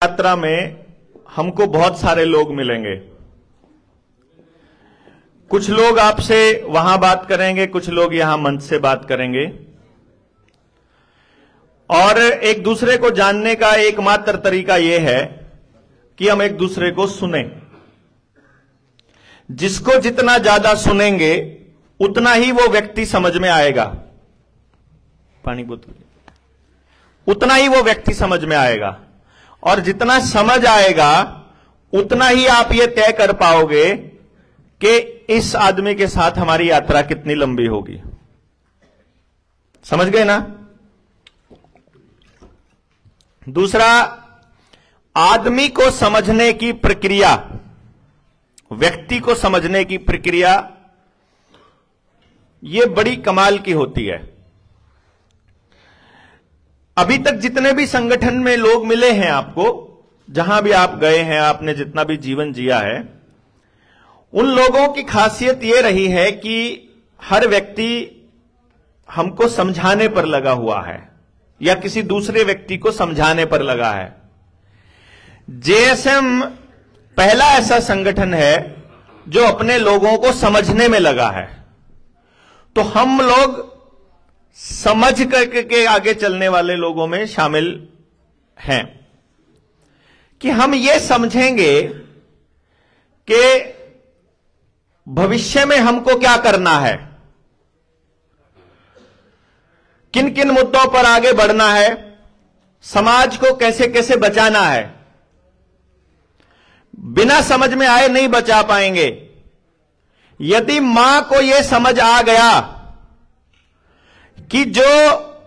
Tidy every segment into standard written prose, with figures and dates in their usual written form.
यात्रा में हमको बहुत सारे लोग मिलेंगे। कुछ लोग आपसे वहां बात करेंगे, कुछ लोग यहां मंच से बात करेंगे, और एक दूसरे को जानने का एकमात्र तरीका यह है कि हम एक दूसरे को सुने। जिसको जितना ज्यादा सुनेंगे उतना ही वो व्यक्ति समझ में आएगा। पानी बोतल, उतना ही वो व्यक्ति समझ में आएगा, और जितना समझ आएगा उतना ही आप ये तय कर पाओगे कि इस आदमी के साथ हमारी यात्रा कितनी लंबी होगी। समझ गए ना? दूसरा, आदमी को समझने की प्रक्रिया, व्यक्ति को समझने की प्रक्रिया, यह बड़ी कमाल की होती है। अभी तक जितने भी संगठन में लोग मिले हैं आपको, जहां भी आप गए हैं, आपने जितना भी जीवन जिया है, उन लोगों की खासियत यह रही है कि हर व्यक्ति हमको समझाने पर लगा हुआ है या किसी दूसरे व्यक्ति को समझाने पर लगा है। जेएसएम पहला ऐसा संगठन है जो अपने लोगों को समझने में लगा है। तो हम लोग समझ करके आगे चलने वाले लोगों में शामिल हैं कि हम ये समझेंगे कि भविष्य में हमको क्या करना है, किन किन मुद्दों पर आगे बढ़ना है, समाज को कैसे कैसे बचाना है। बिना समझ में आए नहीं बचा पाएंगे। यदि मां को यह समझ आ गया कि जो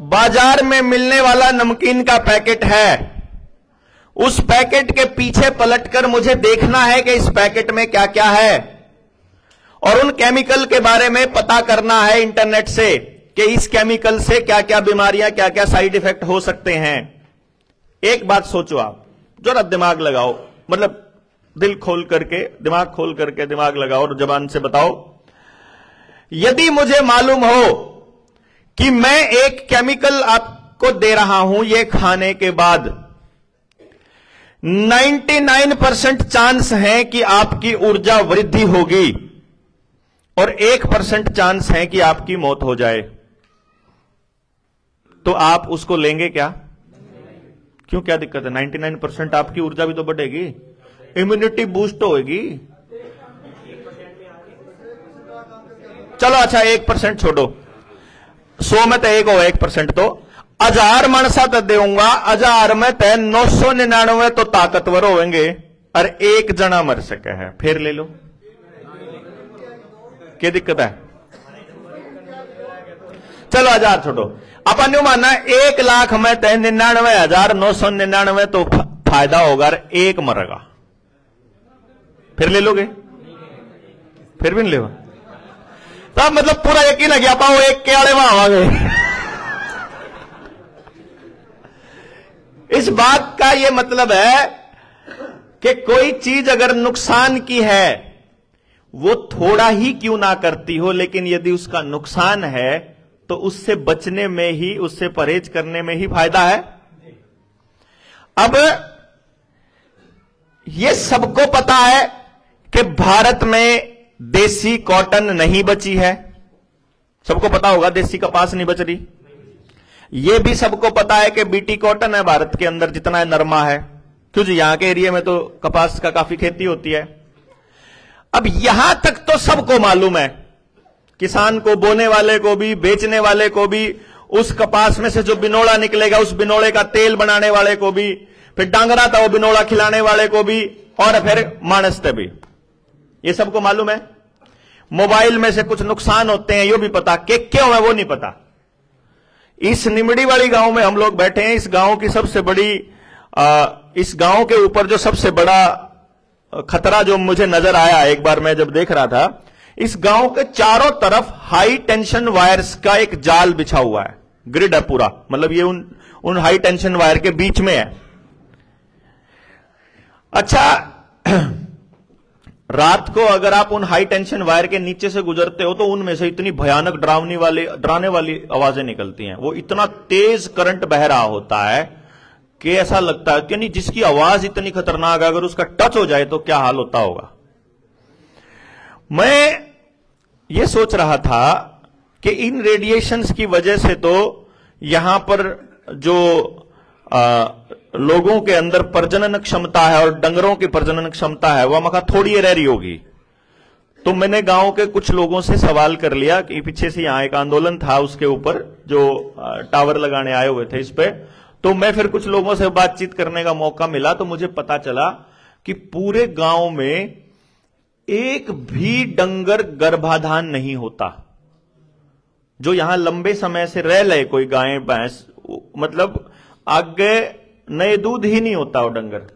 बाजार में मिलने वाला नमकीन का पैकेट है, उस पैकेट के पीछे पलटकर मुझे देखना है कि इस पैकेट में क्या क्या है, और उन केमिकल के बारे में पता करना है इंटरनेट से कि इस केमिकल से क्या क्या बीमारियां, क्या क्या साइड इफेक्ट हो सकते हैं। एक बात सोचो, आप जरा दिमाग लगाओ, मतलब दिल खोल करके, दिमाग खोल करके दिमाग लगाओ और जबान से बताओ, यदि मुझे मालूम हो कि मैं एक केमिकल आपको दे रहा हूं, ये खाने के बाद 99% चांस है कि आपकी ऊर्जा वृद्धि होगी और 1% चांस है कि आपकी मौत हो जाए, तो आप उसको लेंगे क्या? क्यों, क्या दिक्कत है? 99% आपकी ऊर्जा भी तो बढ़ेगी, इम्यूनिटी बूस्ट होगी। चलो अच्छा 1% छोड़ो, 100 में तो एक हो, 1% तो 1000 मनसा तो देऊंगा, 1000 में तो 999 तो ताकतवर होंगे और एक जना मर सके है, फिर ले लो, क्या दिक्कत है? चलो 1000 छोड़ो, अपन यूं मानना 1 लाख में 99,999 तो फायदा होगा और एक मरेगा, फिर ले लोगे? फिर भी नहीं लेगा? तब मतलब पूरा यकीन है कि आप एक के आड़े वहां आवागे। इस बात का यह मतलब है कि कोई चीज अगर नुकसान की है, वो थोड़ा ही क्यों ना करती हो, लेकिन यदि उसका नुकसान है तो उससे बचने में ही, उससे परहेज करने में ही फायदा है। अब यह सबको पता है कि भारत में देसी कॉटन नहीं बची है, सबको पता होगा, देसी कपास नहीं बच रही। यह भी सबको पता है कि बीटी कॉटन है भारत के अंदर जितना नरमा है, क्योंकि यहां के एरिया में तो कपास का काफी खेती होती है। अब यहां तक तो सबको मालूम है, किसान को, बोने वाले को भी, बेचने वाले को भी, उस कपास में से जो बिनोड़ा निकलेगा उस बिनोड़े का तेल बनाने वाले को भी, फिर डांगरा था वो बिनोड़ा खिलाने वाले को भी, और फिर मानस थे भी, ये सबको मालूम है। मोबाइल में से कुछ नुकसान होते हैं, ये भी पता, कि क्यों है वो नहीं पता। इस निमड़ी वाली गांव में हम लोग बैठे हैं, इस गांव की सबसे बड़ी, इस गांव के ऊपर जो सबसे बड़ा खतरा जो मुझे नजर आया एक बार मैं जब देख रहा था, इस गांव के चारों तरफ हाई टेंशन वायर्स का एक जाल बिछा हुआ है, ग्रिड है पूरा, मतलब ये उन हाई टेंशन वायर के बीच में है। अच्छा, रात को अगर आप उन हाई टेंशन वायर के नीचे से गुजरते हो तो उनमें से इतनी भयानक डराने वाली आवाजें निकलती हैं, वो इतना तेज करंट बह रहा होता है कि ऐसा लगता है कि नहीं, जिसकी आवाज इतनी खतरनाक है, अगर उसका टच हो जाए तो क्या हाल होता होगा। मैं ये सोच रहा था कि इन रेडिएशंस की वजह से तो यहां पर जो लोगों के अंदर प्रजनन क्षमता है और डंगरों की प्रजनन क्षमता है वह मका थोड़ी रह रही होगी। तो मैंने गांव के कुछ लोगों से सवाल कर लिया कि पीछे से यहां एक आंदोलन था उसके ऊपर जो टावर लगाने आए हुए थे इस पे, तो मैं फिर कुछ लोगों से बातचीत करने का मौका मिला तो मुझे पता चला कि पूरे गांव में एक भी डंगर गर्भाधान नहीं होता। जो यहां लंबे समय से रह ले कोई गाय भैंस, मतलब आगे नए दूध ही नहीं होता वो डंगर,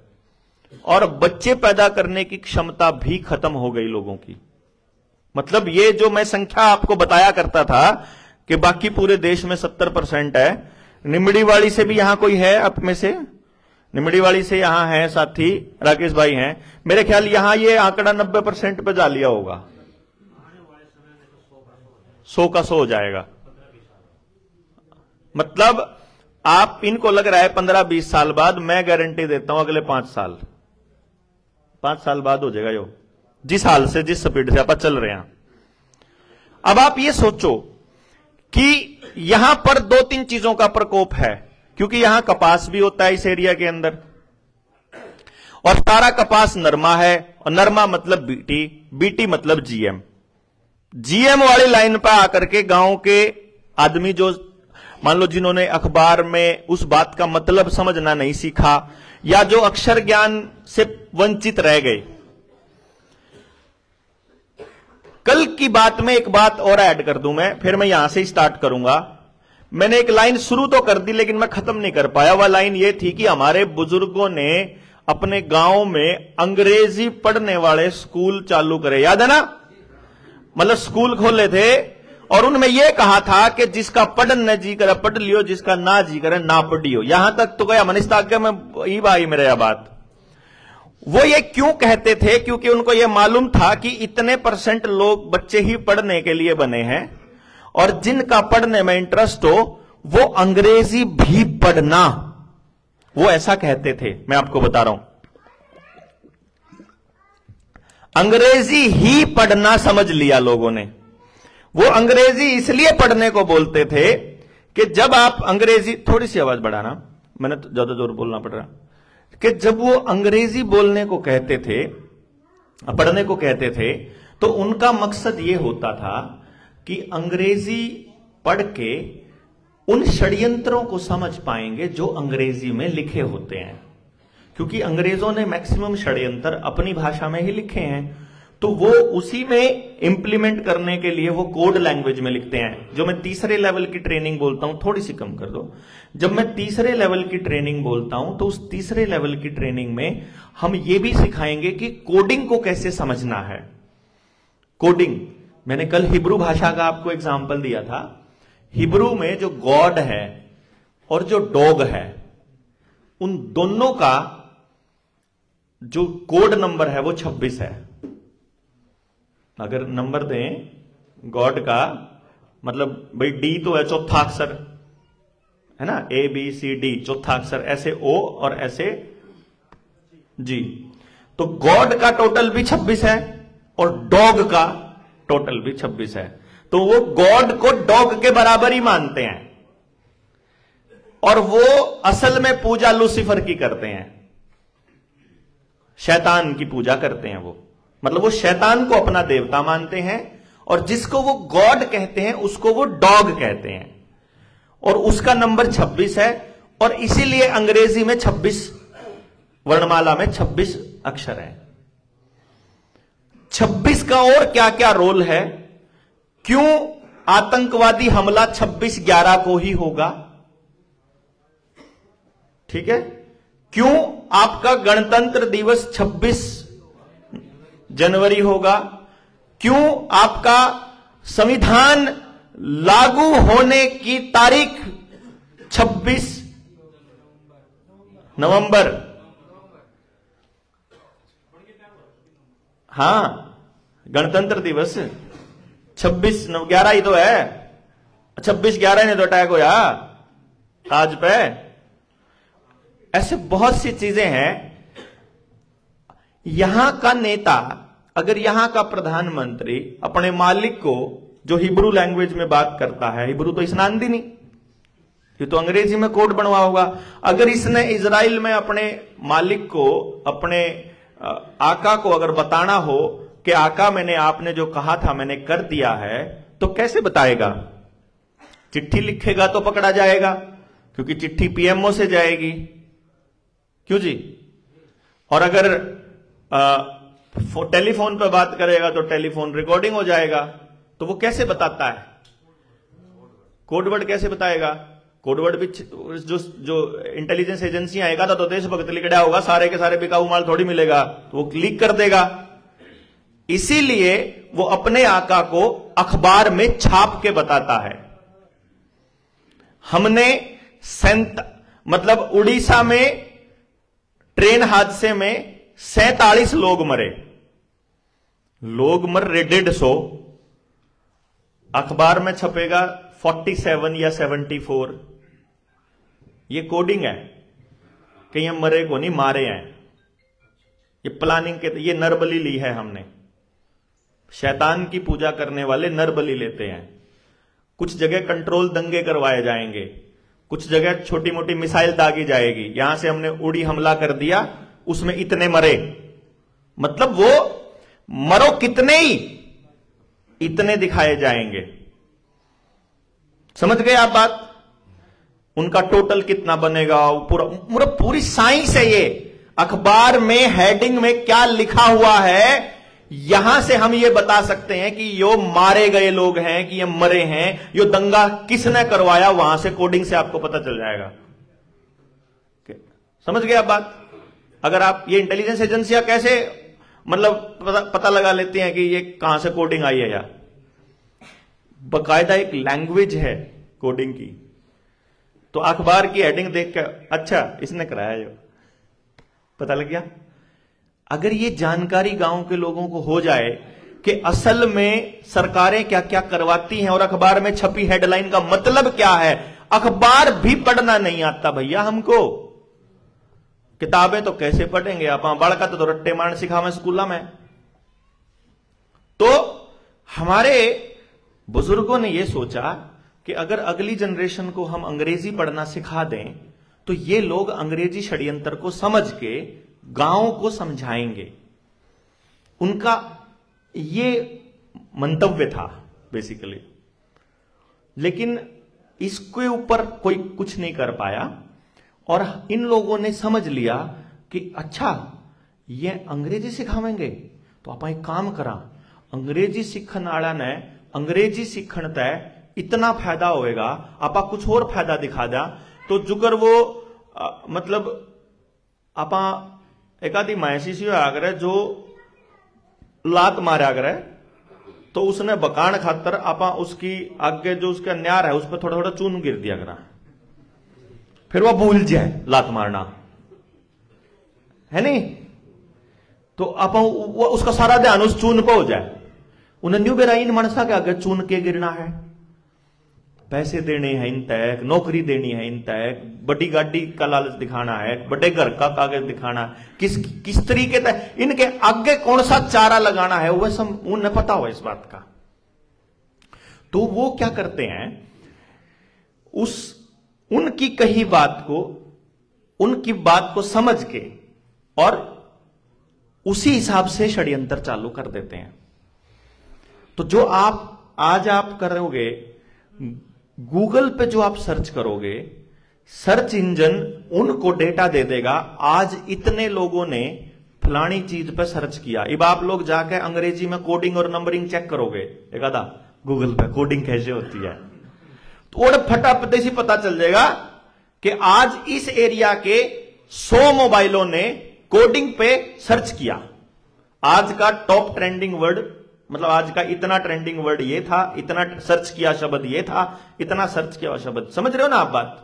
और बच्चे पैदा करने की क्षमता भी खत्म हो गई लोगों की। मतलब ये जो मैं संख्या आपको बताया करता था कि बाकी पूरे देश में 70% है, निमड़ीवाड़ी से भी यहां कोई है आप में से? निमड़ीवाड़ी से यहां है साथी राकेश भाई हैं, मेरे ख्याल यहां ये आंकड़ा 90% पे जा लिया होगा, 100 का 100 हो जाएगा। मतलब आप इनको लग रहा है 15-20 साल बाद, मैं गारंटी देता हूं अगले 5 साल बाद हो जाएगा यो, जिस हाल से जिस स्पीड से आप चल रहे हैं। अब आप ये सोचो कि यहां पर 2-3 चीजों का प्रकोप है, क्योंकि यहां कपास भी होता है इस एरिया के अंदर, और सारा कपास नरमा है, और नरमा मतलब बीटी, बीटी मतलब जीएम। जीएम वाली लाइन पर आकर के गांव के आदमी जो मान लो जिन्होंने अखबार में उस बात का मतलब समझना नहीं सीखा, या जो अक्षर ज्ञान से वंचित रह गए। कल की बात में एक बात और ऐड कर दूं मैं, फिर मैं यहां से स्टार्ट करूंगा। मैंने एक लाइन शुरू तो कर दी लेकिन मैं खत्म नहीं कर पाया। वह लाइन यह थी कि हमारे बुजुर्गों ने अपने गांव में अंग्रेजी पढ़ने वाले स्कूल चालू करे, याद है ना? मतलब स्कूल खोले थे और उनमें यह कहा था कि जिसका पढ़ने जी करे पढ़ लियो, जिसका ना जी करे ना पढ़ियो। यहां तक तो गया मनीष ताके में ही भाई मेरे यह बात। वो ये क्यों कहते थे? क्योंकि उनको यह मालूम था कि इतने % लोग बच्चे ही पढ़ने के लिए बने हैं, और जिनका पढ़ने में इंटरेस्ट हो वो अंग्रेजी भी पढ़ना, वो ऐसा कहते थे। मैं आपको बता रहा हूं, अंग्रेजी ही पढ़ना समझ लिया लोगों ने। वो अंग्रेजी इसलिए पढ़ने को बोलते थे कि जब आप अंग्रेजी, थोड़ी सी आवाज बढ़ाना, मैंने तो ज्यादा जोर बोलना पड़ रहा, कि जब वो अंग्रेजी बोलने को कहते थे, पढ़ने को कहते थे, तो उनका मकसद ये होता था कि अंग्रेजी पढ़ के उन षड्यंत्रों को समझ पाएंगे जो अंग्रेजी में लिखे होते हैं। क्योंकि अंग्रेजों ने मैक्सिमम षड्यंत्र अपनी भाषा में ही लिखे हैं, तो वो उसी में इंप्लीमेंट करने के लिए वो कोड लैंग्वेज में लिखते हैं। जो मैं तीसरे लेवल की ट्रेनिंग बोलता हूं, थोड़ी सी कम कर दो, जब मैं तीसरे लेवल की ट्रेनिंग बोलता हूं तो उस तीसरे लेवल की ट्रेनिंग में हम ये भी सिखाएंगे कि कोडिंग को कैसे समझना है। कोडिंग, मैंने कल हिब्रू भाषा का आपको एग्जाम्पल दिया था। हिब्रू में जो गॉड है और जो डॉग है, उन दोनों का जो कोड नंबर है वो 26 है। अगर नंबर दें गॉड का, मतलब भाई डी तो है चौथा अक्षर, है ना, ABCD चौथा अक्षर, ऐसे O और ऐसे G, तो गॉड का टोटल भी 26 है और डॉग का टोटल भी 26 है। तो वो गॉड को डॉग के बराबर ही मानते हैं, और वो असल में पूजा लूसीफर की करते हैं, शैतान की पूजा करते हैं। वो मतलब वो शैतान को अपना देवता मानते हैं, और जिसको वो गॉड कहते हैं उसको वो डॉग कहते हैं, और उसका नंबर 26 है। और इसीलिए अंग्रेजी में 26 वर्णमाला में 26 अक्षर है। 26 का और क्या क्या रोल है? क्यों आतंकवादी हमला 26/11 को ही होगा? ठीक है, क्यों आपका गणतंत्र दिवस 26 जनवरी होगा? क्यों आपका संविधान लागू होने की तारीख 26 नवंबर? हां, गणतंत्र दिवस 26/11 ही तो है। 26/11 ने तो अटैक होया ताज पे, ऐसे बहुत सी चीजें हैं। यहां का नेता, अगर यहां का प्रधानमंत्री अपने मालिक को, जो हिब्रू लैंग्वेज में बात करता है, हिब्रू तो इसने आंदी नहीं, ये तो अंग्रेजी में कोड बनवा होगा, अगर इसने इजराइल में अपने मालिक को, अपने आका को अगर बताना हो कि आका मैंने आपने जो कहा था मैंने कर दिया है, तो कैसे बताएगा? चिट्ठी लिखेगा तो पकड़ा जाएगा, क्योंकि चिट्ठी पीएमओ से जाएगी, क्यों जी? और अगर टेलीफोन पर बात करेगा तो टेलीफोन रिकॉर्डिंग हो जाएगा। तो वो कैसे बताता है? कोडवर्ड कैसे बताएगा? कोडवर्ड भी जो इंटेलिजेंस एजेंसियां आएगा तो देशभक्त लिखा होगा, सारे के सारे बिकाऊ माल थोड़ी मिलेगा, तो वो लीक कर देगा। इसीलिए वो अपने आका को अखबार में छाप के बताता है। हमने मतलब उड़ीसा में ट्रेन हादसे में 47 लोग मरे, लोग मर रहे 150, अखबार में छपेगा 47 या 74। ये कोडिंग है कि ये मरे को नहीं मारे हैं, ये प्लानिंग के, ये नरबली ली है हमने। शैतान की पूजा करने वाले नरबली लेते हैं। कुछ जगह कंट्रोल दंगे करवाए जाएंगे, कुछ जगह छोटी मोटी मिसाइल दागी जाएगी। यहां से हमने उड़ी हमला कर दिया, उसमें इतने मरे, मतलब वो मरो कितने ही इतने दिखाए जाएंगे। समझ गए आप बात? उनका टोटल कितना बनेगा, पूरा पूरी साइंस है ये। अखबार में हेडिंग में क्या लिखा हुआ है, यहां से हम ये बता सकते हैं कि यो मारे गए लोग हैं कि ये मरे हैं, यो दंगा किसने करवाया, वहां से कोडिंग से आपको पता चल जाएगा। समझ गए आप बात? अगर आप ये इंटेलिजेंस एजेंसियां कैसे मतलब पता लगा लेती हैं कि ये कहां से कोडिंग आई है, यार बकायदा एक लैंग्वेज है कोडिंग की। तो अखबार की हेडिंग देख कर अच्छा इसने कराया, जो पता लग गया। अगर ये जानकारी गांव के लोगों को हो जाए कि असल में सरकारें क्या क्या करवाती हैं और अखबार में छपी हेडलाइन का मतलब क्या है, अखबार भी पढ़ना नहीं आता भैया हमको, किताबें तो कैसे पढ़ेंगे आप, बड़का तो रट्टे मारने सिखावे स्कूल में। तो हमारे बुजुर्गों ने यह सोचा कि अगर अगली जनरेशन को हम अंग्रेजी पढ़ना सिखा दें तो ये लोग अंग्रेजी षड्यंत्र को समझ के गांव को समझाएंगे। उनका ये मंतव्य था बेसिकली, लेकिन इसके ऊपर कोई कुछ नहीं कर पाया। और इन लोगों ने समझ लिया कि अच्छा ये अंग्रेजी सिखावेंगे, तो आप एक काम करा, अंग्रेजी सीखने वाला ने अंग्रेजी सीखण तय इतना फायदा होएगा, आपा कुछ और फायदा दिखा दिया तो जुगर वो मतलब आपा एक आदि महसी सी होया करे जो लात मारा करे, तो उसने बकान खातर आपा उसकी आगे जो उसका न्यार है उस पर थोड़ा थोड़ा चून गिर दिया करा, फिर वह भूल जाए लात मारना, है नहीं? तो आप उसका सारा ध्यान उस चून पर हो जाए। उन्हें न्यू बेरा इन मनसा के आगे चून के गिरना है, पैसे देने हैं इन तक, नौकरी देनी है इन तक, बड़ी गाड़ी का लालच दिखाना है, बड़े घर का कागज दिखाना है, किस तरीके तक इनके आगे कौन सा चारा लगाना है वह सब उन्हें पता हो इस बात का। तो वो क्या करते हैं, उनकी कही बात को, उनकी बात को समझ के और उसी हिसाब से षड्यंत्र चालू कर देते हैं। तो जो आज आप करोगे गूगल पे, जो आप सर्च करोगे, सर्च इंजन उनको डेटा दे देगा, आज इतने लोगों ने फलानी चीज पे सर्च किया। अब आप लोग जाके अंग्रेजी में कोडिंग और नंबरिंग चेक करोगे एक आधा गूगल पे, कोडिंग कैसे होती है, तो फटाफट से पता चल जाएगा कि आज इस एरिया के 100 मोबाइलों ने कोडिंग पे सर्च किया। आज का टॉप ट्रेंडिंग वर्ड, मतलब आज का इतना ट्रेंडिंग वर्ड ये था, इतना सर्च किया शब्द ये था, इतना सर्च किया शब्द, समझ रहे हो ना आप बात?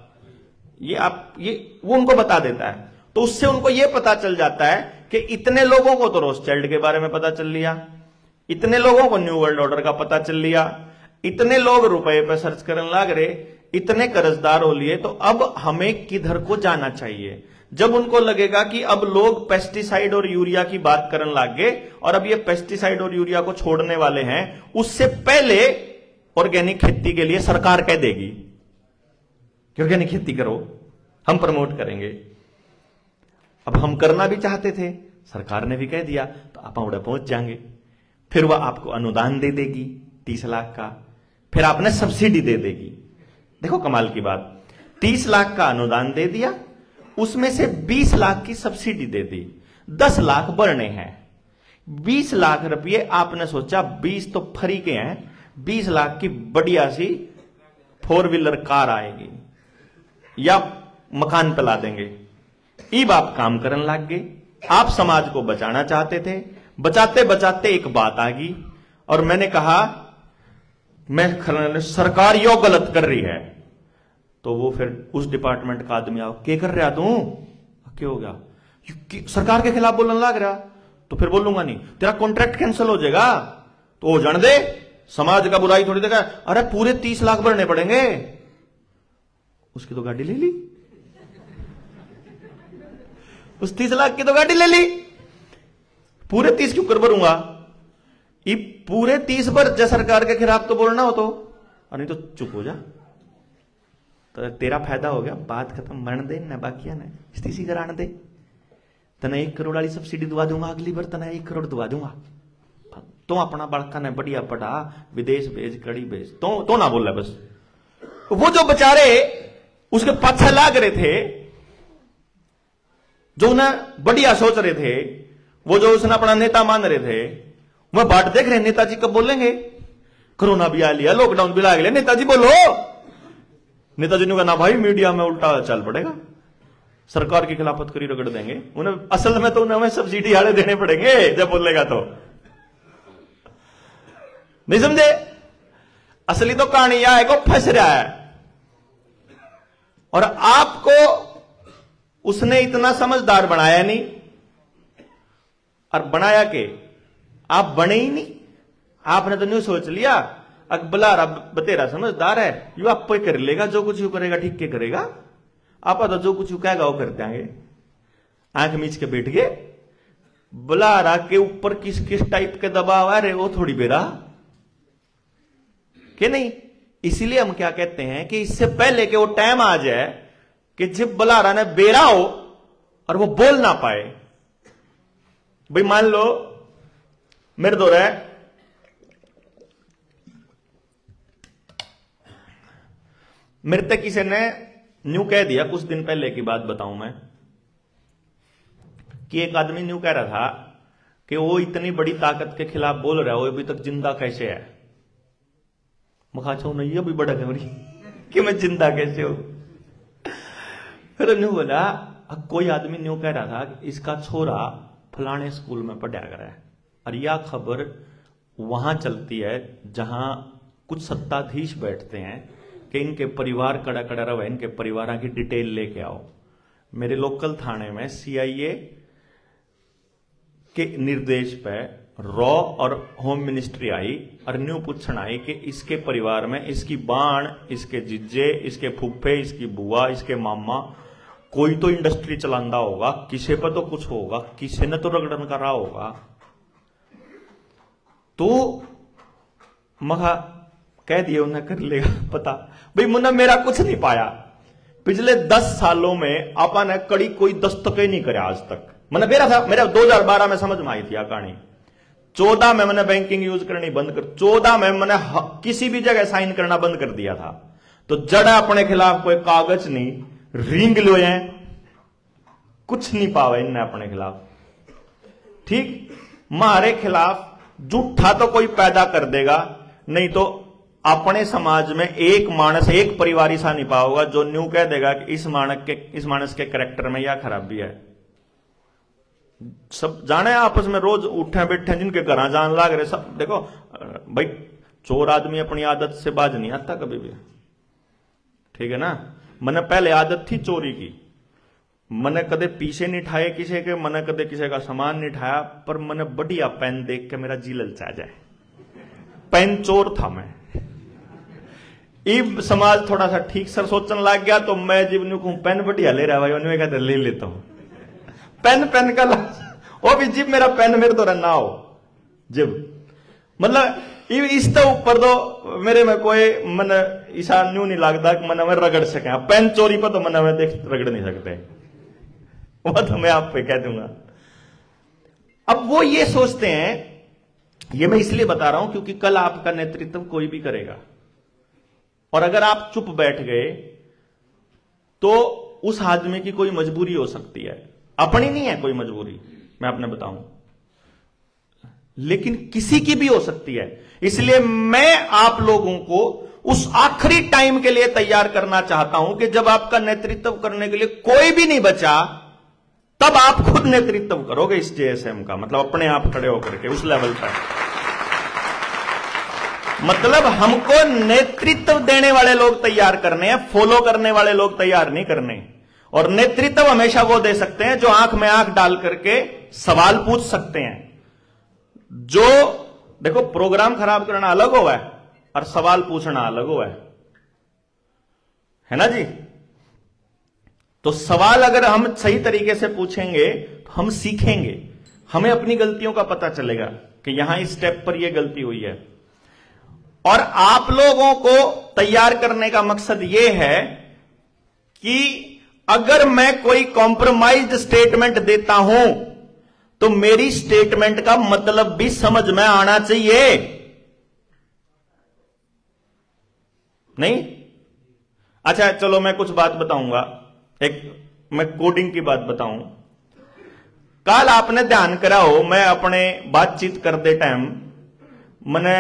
ये वो उनको बता देता है। तो उससे उनको ये पता चल जाता है कि इतने लोगों को तो रोथस्चिल्ड के बारे में पता चल लिया, इतने लोगों को न्यू वर्ल्ड ऑर्डर का पता चल लिया, इतने लोग रुपए पे सर्च करने लग रहे, इतने कर्जदार हो लिए, तो अब हमें किधर को जाना चाहिए? जब उनको लगेगा कि अब लोग पेस्टिसाइड और यूरिया की बात करने लग गए और अब ये पेस्टिसाइड और यूरिया को छोड़ने वाले हैं, उससे पहले ऑर्गेनिक खेती के लिए सरकार कह देगी कि ऑर्गेनिक खेती करो, हम प्रमोट करेंगे। अब हम करना भी चाहते थे, सरकार ने भी कह दिया, तो आप उड़े पहुंच जाएंगे। फिर वह आपको अनुदान दे देगी 30 लाख का, फिर आपने सब्सिडी दे देगी। देखो कमाल की बात, 30 लाख का अनुदान दे दिया, उसमें से 20 लाख की सब्सिडी दे दी, 10 लाख भरने हैं। 20 लाख रुपये आपने सोचा 20 तो फ्री के हैं, 20 लाख की बढ़िया सी 4 व्हीलर कार आएगी या मकान पे ला देंगे। इब आप काम करने लग गए, आप समाज को बचाना चाहते थे, बचाते बचाते एक बात आ गई और मैंने कहा मैं सरकार यो गलत कर रही है, तो वो फिर उस डिपार्टमेंट का आदमी आओ, क्या कर रहा तू, क्या हो गया, सरकार के खिलाफ बोलने लग रहा, तो फिर बोलूंगा नहीं, तेरा कॉन्ट्रैक्ट कैंसिल हो जाएगा, तो हो जाने दे, समाज का बुराई थोड़ी देगा। अरे पूरे 30 लाख भरने पड़ेंगे, उसकी तो गाड़ी ले ली, उस 30 लाख की तो गाड़ी ले ली, पूरे 30 क्यों कर भरूंगा, ये पूरे 30 भर जा सरकार के खिलाफ तो बोलना हो तो, और नहीं तो चुप हो जा, तो तेरा फायदा हो गया, बात खत्म, मरण दे न बाकी न स्थिति कराने दे, तना 1 करोड़ वाली सब्सिडी दुआ दूंगा, अगली बार तना 1 करोड़ दुआ दूंगा, तो अपना बड़का ने बढ़िया पढ़ा, विदेश भेज, कड़ी भेज, तो ना बोल रहा बस। वो जो बेचारे उसके पाछे लाग रहे थे, जो उन्हें बढ़िया सोच रहे थे, वो जो उसने अपना नेता मान रहे थे, वह बाट देख रहे हैं नेताजी कब बोलेंगे, कोरोना भी आ लिया, लॉकडाउन भी लाग लिया, नेताजी बोलो। नेताजी ने कहा ना भाई, मीडिया में उल्टा चल पड़ेगा, सरकार की खिलाफत करी रगड़ देंगे, उन्हें असल में तो उन्हें सब्सिडी आड़े देने पड़ेंगे जब बोलेगा तो, नहीं समझे। असली तो कहानी यह है को फंस रहा है, और आपको उसने इतना समझदार बनाया नहीं, और बनाया के आप बने ही नहीं। आपने तो न्यू सोच लिया अकबला बतेरा समझदार है, यू आप पे कर लेगा, जो कुछ यू करेगा ठीक के करेगा, आप तो जो कुछ यू कहेगा वो कर देंगे। आंख मीच के बैठ गए, बुलारा के ऊपर किस किस टाइप के दबाव है रे, वो थोड़ी बेरा कि नहीं। इसीलिए हम क्या कहते हैं कि इससे पहले कि वो टाइम आ जाए कि जब बुलारा ने बेरा हो और वो बोल ना पाए, भाई मान लो मेरे दो है, मेरे तक किसी ने न्यू कह दिया, कुछ दिन पहले की बात बताऊं मैं, कि एक आदमी न्यू कह रहा था कि वो इतनी बड़ी ताकत के खिलाफ बोल रहा है, वो अभी तक जिंदा कैसे है। मखा नहीं अभी बड़ा खबरी कि मैं जिंदा कैसे हूं। फिर न्यू बोला, कोई आदमी न्यू कह रहा था कि इसका छोरा फलाने स्कूल में पढ़ा कर है, और यह खबर वहां चलती है जहां कुछ सत्ताधीश बैठते हैं कि इनके परिवार कड़ा कड़ा रहे, इनके परिवार की डिटेल लेके आओ। मेरे लोकल थाने में सीआईए के निर्देश पर रॉ और होम मिनिस्ट्री आई और न्यू पूछण आई कि इसके परिवार में इसकी बाण, इसके जिज्जे, इसके फूफे, इसकी बुआ, इसके मामा, कोई तो इंडस्ट्री चलांदा होगा, किसी पर तो कुछ होगा, किसी ने तो रगड़न करा होगा। तो महा कह दिए उन्हें कर लेगा पता, भाई मुन्ना मेरा कुछ नहीं पाया, पिछले 10 सालों में आपा ने कड़ी कोई दस्तक ही नहीं कराया आज तक। मैंने बेरा था, मेरा 2012 में समझ में आई थी कहानी, 14 में मैंने बैंकिंग यूज करनी बंद कर, 14 में मैंने किसी भी जगह साइन करना बंद कर दिया था। तो जड़ा अपने खिलाफ कोई कागज नहीं, रिंग लो है, कुछ नहीं पावा इनने अपने खिलाफ। ठीक, मारे खिलाफ झूठा तो कोई पैदा कर देगा, नहीं तो अपने समाज में एक मानस, एक परिवार ऐसा नहीं पाओगा जो न्यू कह देगा कि इस मानस के कैरेक्टर में यह खराबी है। सब जाने आपस में रोज उठे बैठे, जिनके घर जान लाग रहे सब। देखो भाई, चोर आदमी अपनी आदत से बाज नहीं आता कभी भी, ठीक है ना। मैंने पहले आदत थी चोरी की, मैंने कदे पीछे नहीं ठाए किसी के, मैंने कदे किसी का सामान नहीं ठाया, पर मैंने बढ़िया पेन देख के मेरा जी ललचा जाए, पेन चोर था मैं। इब समाज थोड़ा सा ठीक सर सोचने लग गया, तो मैं जब न्यू कहूं पेन बढ़िया ले रहा भाई, उन्होंने कहा ले लेता हूं पेन का वो भी जिब मेरा पेन मेरे तो ना हो जिब, मतलब इस तो ऊपर तो मेरे में कोई मन ऐसा न्यू नहीं लगता कि मन में रगड़ सके। पेन चोरी पर तो मन में देख रगड़ नहीं सकते, वो तो मैं आप पे कह दूंगा। अब वो ये सोचते हैं, ये मैं इसलिए बता रहा हूं क्योंकि कल आपका नेतृत्व कोई भी करेगा, और अगर आप चुप बैठ गए तो उस आदमी की कोई मजबूरी हो सकती है, अपनी नहीं है कोई मजबूरी, मैं आपने बताऊं, लेकिन किसी की भी हो सकती है। इसलिए मैं आप लोगों को उस आखिरी टाइम के लिए तैयार करना चाहता हूं कि जब आपका नेतृत्व करने के लिए कोई भी नहीं बचा, तब आप खुद नेतृत्व करोगे इस जेएसएम का, मतलब अपने आप खड़े होकर के उस लेवल पर। मतलब हमको नेतृत्व देने वाले लोग तैयार करने हैं, फॉलो करने वाले लोग तैयार नहीं करने। और नेतृत्व हमेशा वो दे सकते हैं जो आंख में आंख डाल करके सवाल पूछ सकते हैं। जो देखो, प्रोग्राम खराब करना अलग हुआ है और सवाल पूछना अलग हुआ है ना जी। तो सवाल अगर हम सही तरीके से पूछेंगे तो हम सीखेंगे, हमें अपनी गलतियों का पता चलेगा कि यहां इस स्टेप पर यह गलती हुई है। और आप लोगों को तैयार करने का मकसद यह है कि अगर मैं कोई कॉम्प्रोमाइज्ड स्टेटमेंट देता हूं तो मेरी स्टेटमेंट का मतलब भी समझ में आना चाहिए, नहीं? अच्छा चलो मैं कुछ बात बताऊंगा, मैं कोडिंग की बात बताऊं। कल आपने ध्यान करा हो, मैं अपने बातचीत करते टाइम मैंने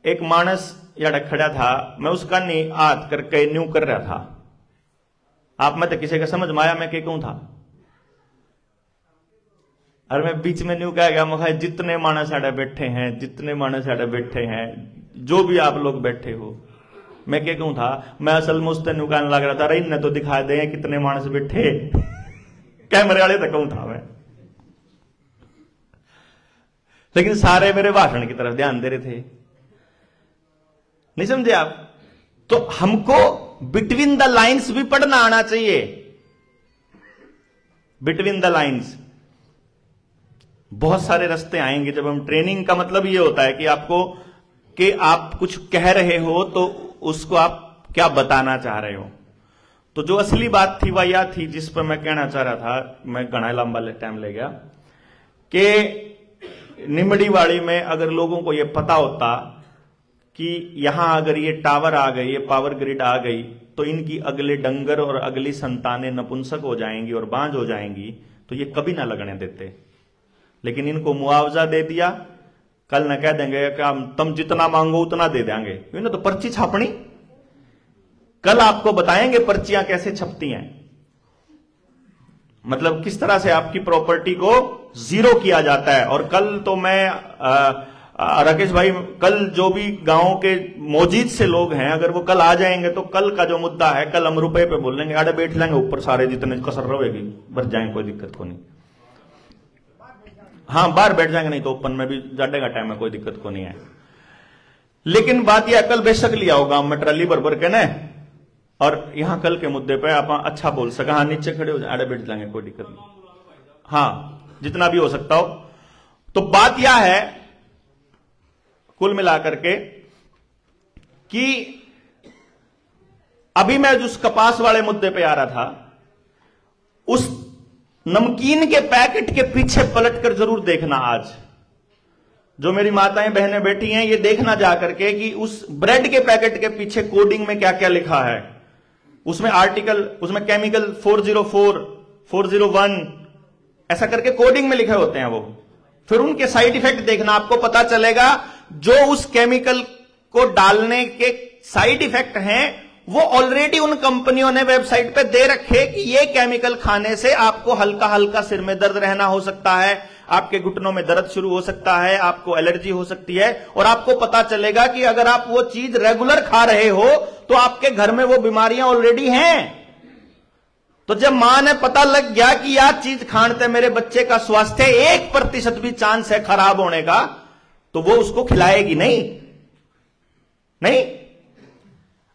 एक मानस यार खड़ा था, मैं उसका नहीं हाथ करके न्यू कर रहा था। आप में तो किसी का समझ में आया मैं क्या कहूं था? और मैं बीच में न्यू कह गया, मैं जितने मानस साढ़े बैठे हैं, जितने मानस साढ़े बैठे हैं, जो भी आप लोग बैठे हो, मैं क्या कहूं था? मैं असल में उससे न्यू कहने लग रहा था, अरे इन्हें तो दिखा दे कितने मानस बैठे कैमरे वाले तक कहूं था मैं, लेकिन सारे मेरे भाषण की तरफ ध्यान दे रहे थे, नहीं समझे आप? तो हमको बिटवीन द लाइंस भी पढ़ना आना चाहिए, बिटवीन द लाइंस। बहुत सारे रास्ते आएंगे जब हम ट्रेनिंग का मतलब यह होता है कि आपको कि आप कुछ कह रहे हो तो उसको आप क्या बताना चाह रहे हो। तो जो असली बात थी वह यह थी जिस पर मैं कहना चाह रहा था, मैं घना लंबा टाइम ले गया, कि निमड़ीवाड़ी में अगर लोगों को यह पता होता कि यहां अगर ये टावर आ गई, ये पावर ग्रिड आ गई, तो इनकी अगले डंगर और अगली संतानें नपुंसक हो जाएंगी और बांझ हो जाएंगी, तो ये कभी ना लगने देते। लेकिन इनको मुआवजा दे दिया, कल न कह देंगे कि हम तुम जितना मांगो उतना दे देंगे, इन्हें तो पर्ची छापनी। कल आपको बताएंगे पर्चियां कैसे छपती हैं, मतलब किस तरह से आपकी प्रॉपर्टी को जीरो किया जाता है। और कल तो मैं राकेश भाई, कल जो भी गांव के मौजूद से लोग हैं, अगर वो कल आ जाएंगे तो कल का जो मुद्दा है, कल हम रुपए पे बोल लेंगे, आड़े बैठ लेंगे ऊपर, सारे जितने कसर रहेगी बच जाएंगे, कोई दिक्कत को नहीं। हाँ बाहर बैठ जाएंगे, नहीं तो ओपन में भी जाने का टाइम है, कोई दिक्कत को नहीं है। लेकिन बात यह, कल बेशक लिया होगा मैं ट्राली भर भर के न, और यहां कल के मुद्दे पे आप अच्छा बोल सका, हाँ नीचे खड़े हो जाए, आड़े बैठ जाएंगे, कोई दिक्कत नहीं, हाँ जितना भी हो सकता हो। तो बात यह है कुल मिलाकर के कि अभी मैं जिस कपास वाले मुद्दे पे आ रहा था, उस नमकीन के पैकेट के पीछे पलटकर जरूर देखना। आज जो मेरी माताएं बहनें बैठी हैं, ये देखना जाकर के कि उस ब्रेड के पैकेट के पीछे कोडिंग में क्या क्या लिखा है। उसमें आर्टिकल, उसमें केमिकल 404, 401 ऐसा करके कोडिंग में लिखे होते हैं वो। फिर उनके साइड इफेक्ट देखना, आपको पता चलेगा जो उस केमिकल को डालने के साइड इफेक्ट हैं वो ऑलरेडी उन कंपनियों ने वेबसाइट पे दे रखे कि ये केमिकल खाने से आपको हल्का हल्का सिर में दर्द रहना हो सकता है, आपके घुटनों में दर्द शुरू हो सकता है, आपको एलर्जी हो सकती है। और आपको पता चलेगा कि अगर आप वो चीज रेगुलर खा रहे हो तो आपके घर में वो बीमारियां ऑलरेडी हैं। तो जब मां ने पता लग गया कि यह चीज खाने से मेरे बच्चे का स्वास्थ्य 1% भी चांस है खराब होने का, तो वो उसको खिलाएगी नहीं।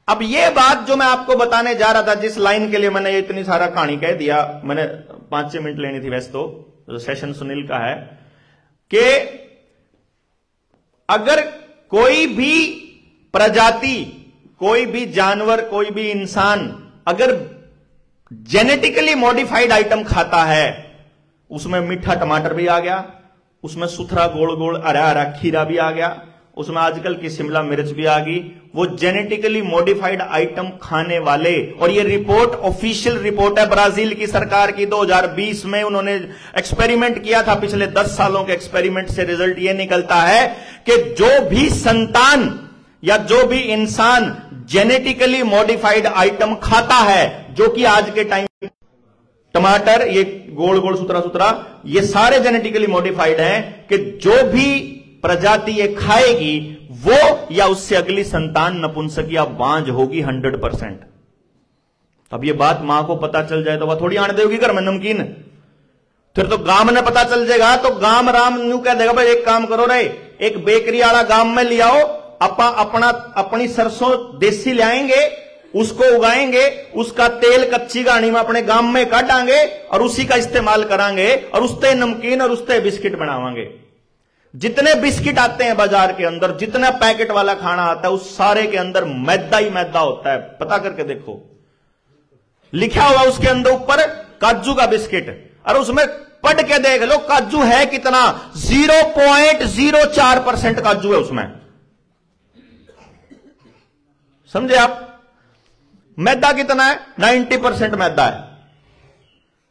अब ये बात जो मैं आपको बताने जा रहा था, जिस लाइन के लिए मैंने ये इतनी सारा कहानी कह दिया, मैंने 5-6 मिनट लेनी थी वैसे तो सेशन सुनील का है कि अगर कोई भी प्रजाति, कोई भी जानवर, कोई भी इंसान अगर जेनेटिकली मॉडिफाइड आइटम खाता है, उसमें मीठा टमाटर भी आ गया, उसमें सुथरा गोल गोल हरा हरा खीरा भी आ गया, उसमें आजकल की शिमला मिर्च भी आ गई, वो जेनेटिकली मॉडिफाइड आइटम खाने वाले, और ये रिपोर्ट ऑफिशियल रिपोर्ट है ब्राजील की सरकार की, 2020 में उन्होंने एक्सपेरिमेंट किया था। पिछले 10 सालों के एक्सपेरिमेंट से रिजल्ट ये निकलता है कि जो भी संतान या जो भी इंसान जेनेटिकली मॉडिफाइड आइटम खाता है, जो कि आज के टाइम टमाटर, ये गोल गोल सुथरा सुथरा, ये सारे जेनेटिकली मॉडिफाइड हैं, कि जो भी प्रजाति ये खाएगी वो या उससे अगली संतान नपुंसक या बांझ होगी 100%। अब ये बात मां को पता चल जाए तो वह थोड़ी आने देगी घर में नमकीन, फिर तो गांव में पता चल जाएगा तो गांव राम न्यू कह देगा भाई एक काम करो रे, एक बेकरी वाला गांव में ले आओ, अपनी सरसों देसी ले आएंगे, उसको उगाएंगे, उसका तेल कच्ची गाड़ी में अपने गांव में काटांगे और उसी का इस्तेमाल करांगे और उससे नमकीन और उससे बिस्किट बनावांगे। जितने बिस्किट आते हैं बाजार के अंदर, जितना पैकेट वाला खाना आता है, उस सारे के अंदर मैदा ही मैदा होता है। पता करके देखो, लिखा हुआ उसके अंदर ऊपर काजू का बिस्किट, और उसमें पढ़ के देख लो काजू है कितना, 0.04% काजू है उसमें। समझे आप? मैदा कितना है? 90% मैदा है।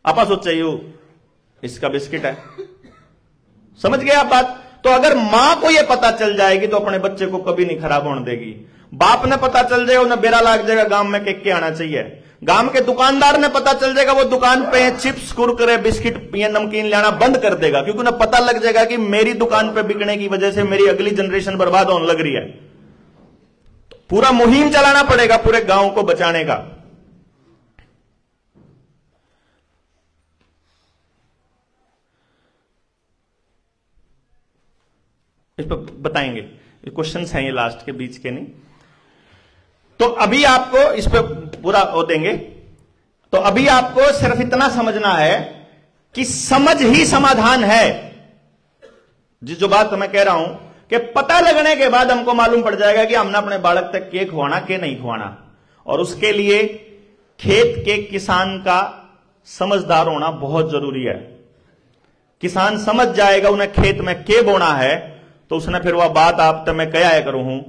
आप सोचे यू इसका बिस्किट है। समझ गए आप बात? तो अगर मां को यह पता चल जाएगी तो अपने बच्चे को कभी नहीं खराब होने देगी। बाप ने पता चल जाएगा, उन्हें बेरा लाग जाएगा गांव में के आना चाहिए। गांव के दुकानदार ने पता चल जाएगा, वो दुकान पे चिप्स कुरकुरे बिस्किट या नमकीन लाना बंद कर देगा, क्योंकि उन्हें पता लग जाएगा कि मेरी दुकान पे बिकने की वजह से मेरी अगली जनरेशन बर्बाद होने लग रही है। तो पूरा मुहिम चलाना पड़ेगा पूरे गांव को बचाने का। इस पर बताएंगे, क्वेश्चंस हैं ये लास्ट के, बीच के नहीं। तो अभी आपको इस पे पूरा हो देंगे। तो अभी आपको सिर्फ इतना समझना है कि समझ ही समाधान है। जो बात मैं कह रहा हूं कि पता लगने के बाद हमको मालूम पड़ जाएगा कि हमने अपने बालक तक के खुआना के नहीं खुआना, और उसके लिए खेत के किसान का समझदार होना बहुत जरूरी है। किसान समझ जाएगा उन्हें खेत में के बोना है, तो उसने फिर वह बात आप तो मैं कया है करूं हूं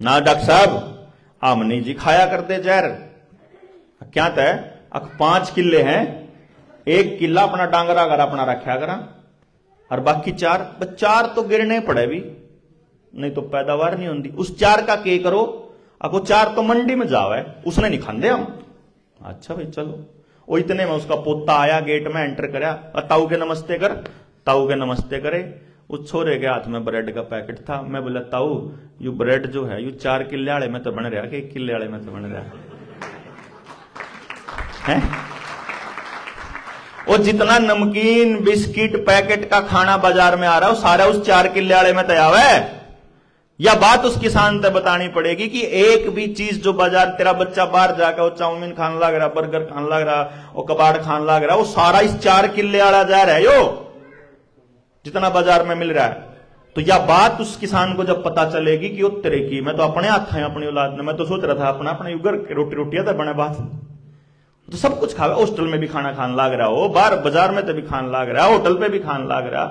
ना डॉक्टर साहब, आमनी जी खाया करते जहर, क्या तय 5 किले हैं, 1 किला अपना डांगरा घर अपना रखा करा, और बाकी 4 तो गिरने पड़े भी, नहीं तो पैदावार नहीं होती। उस 4 का के करो, आपको 4 तो मंडी में जाओ है, उसने नहीं खाते हम। अच्छा भाई चलो, वो इतने में उसका पोता आया, गेट में एंटर कराया, ताऊ के नमस्ते कर, ताऊ के नमस्ते करे। उस छोरे के हाथ में ब्रेड का पैकेट था। मैं बोला ताऊ यू ब्रेड जो है यू 4 किले वाले में तो बन रहा कि 1 किले वाले में तो बन रहा है? वो जितना नमकीन बिस्किट पैकेट का खाना बाजार में आ रहा है, वो सारा उस 4 किले वाले में तैयार है। या बात उस किसान से बतानी पड़ेगी कि एक भी चीज जो बाजार, तेरा बच्चा बाहर जाकर वो चाउमीन खाने लग रहा, बर्गर खाने लग रहा, वो कबाड़ खाने लग रहा, वो सारा इस 4 किले वाला जा रहा है यो, जितना बाजार में मिल रहा है। तो यह बात उस किसान को जब पता चलेगी कि वो तेरे की, मैं तो अपने हाथ है अपनी औलाद ने, मैं तो सोच रहा था अपने युगर रोटियां था बने बात, तो सब कुछ खावे, हॉस्टल में भी खाना खाने लग रहा हो, बाहर बाजार में तो भी खाने लग रहा, होटल पे भी खाने लग रहा,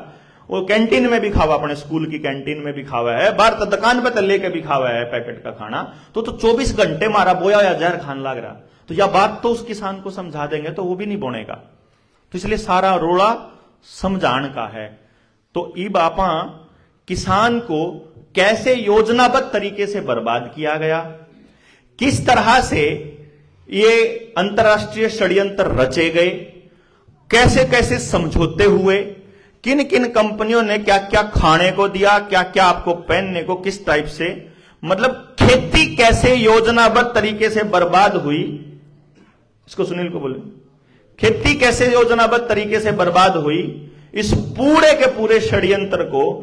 वो कैंटीन में भी खावा, अपने स्कूल की कैंटीन में भी खावा है, बाहर तो दुकान पे तो लेके भी खावा है पैकेट का खाना, तो 24 घंटे मारा बोया या जहर खाने लग रहा। तो यह बात तो उस किसान को समझा देंगे तो वो भी नहीं बोनेगा। तो इसलिए सारा रोड़ा समझाण का है। तो इब आपा किसान को कैसे योजनाबद्ध तरीके से बर्बाद किया गया, किस तरह से ये अंतर्राष्ट्रीय षड्यंत्र रचे गए, कैसे कैसे समझौते हुए, किन किन कंपनियों ने क्या क्या खाने को दिया, क्या क्या आपको पहनने को, किस टाइप से, मतलब खेती कैसे योजनाबद्ध तरीके से बर्बाद हुई। इसको सुनील को बोले, खेती कैसे योजनाबद्ध तरीके से बर्बाद हुई। इस पूरे के पूरे षड्यंत्र को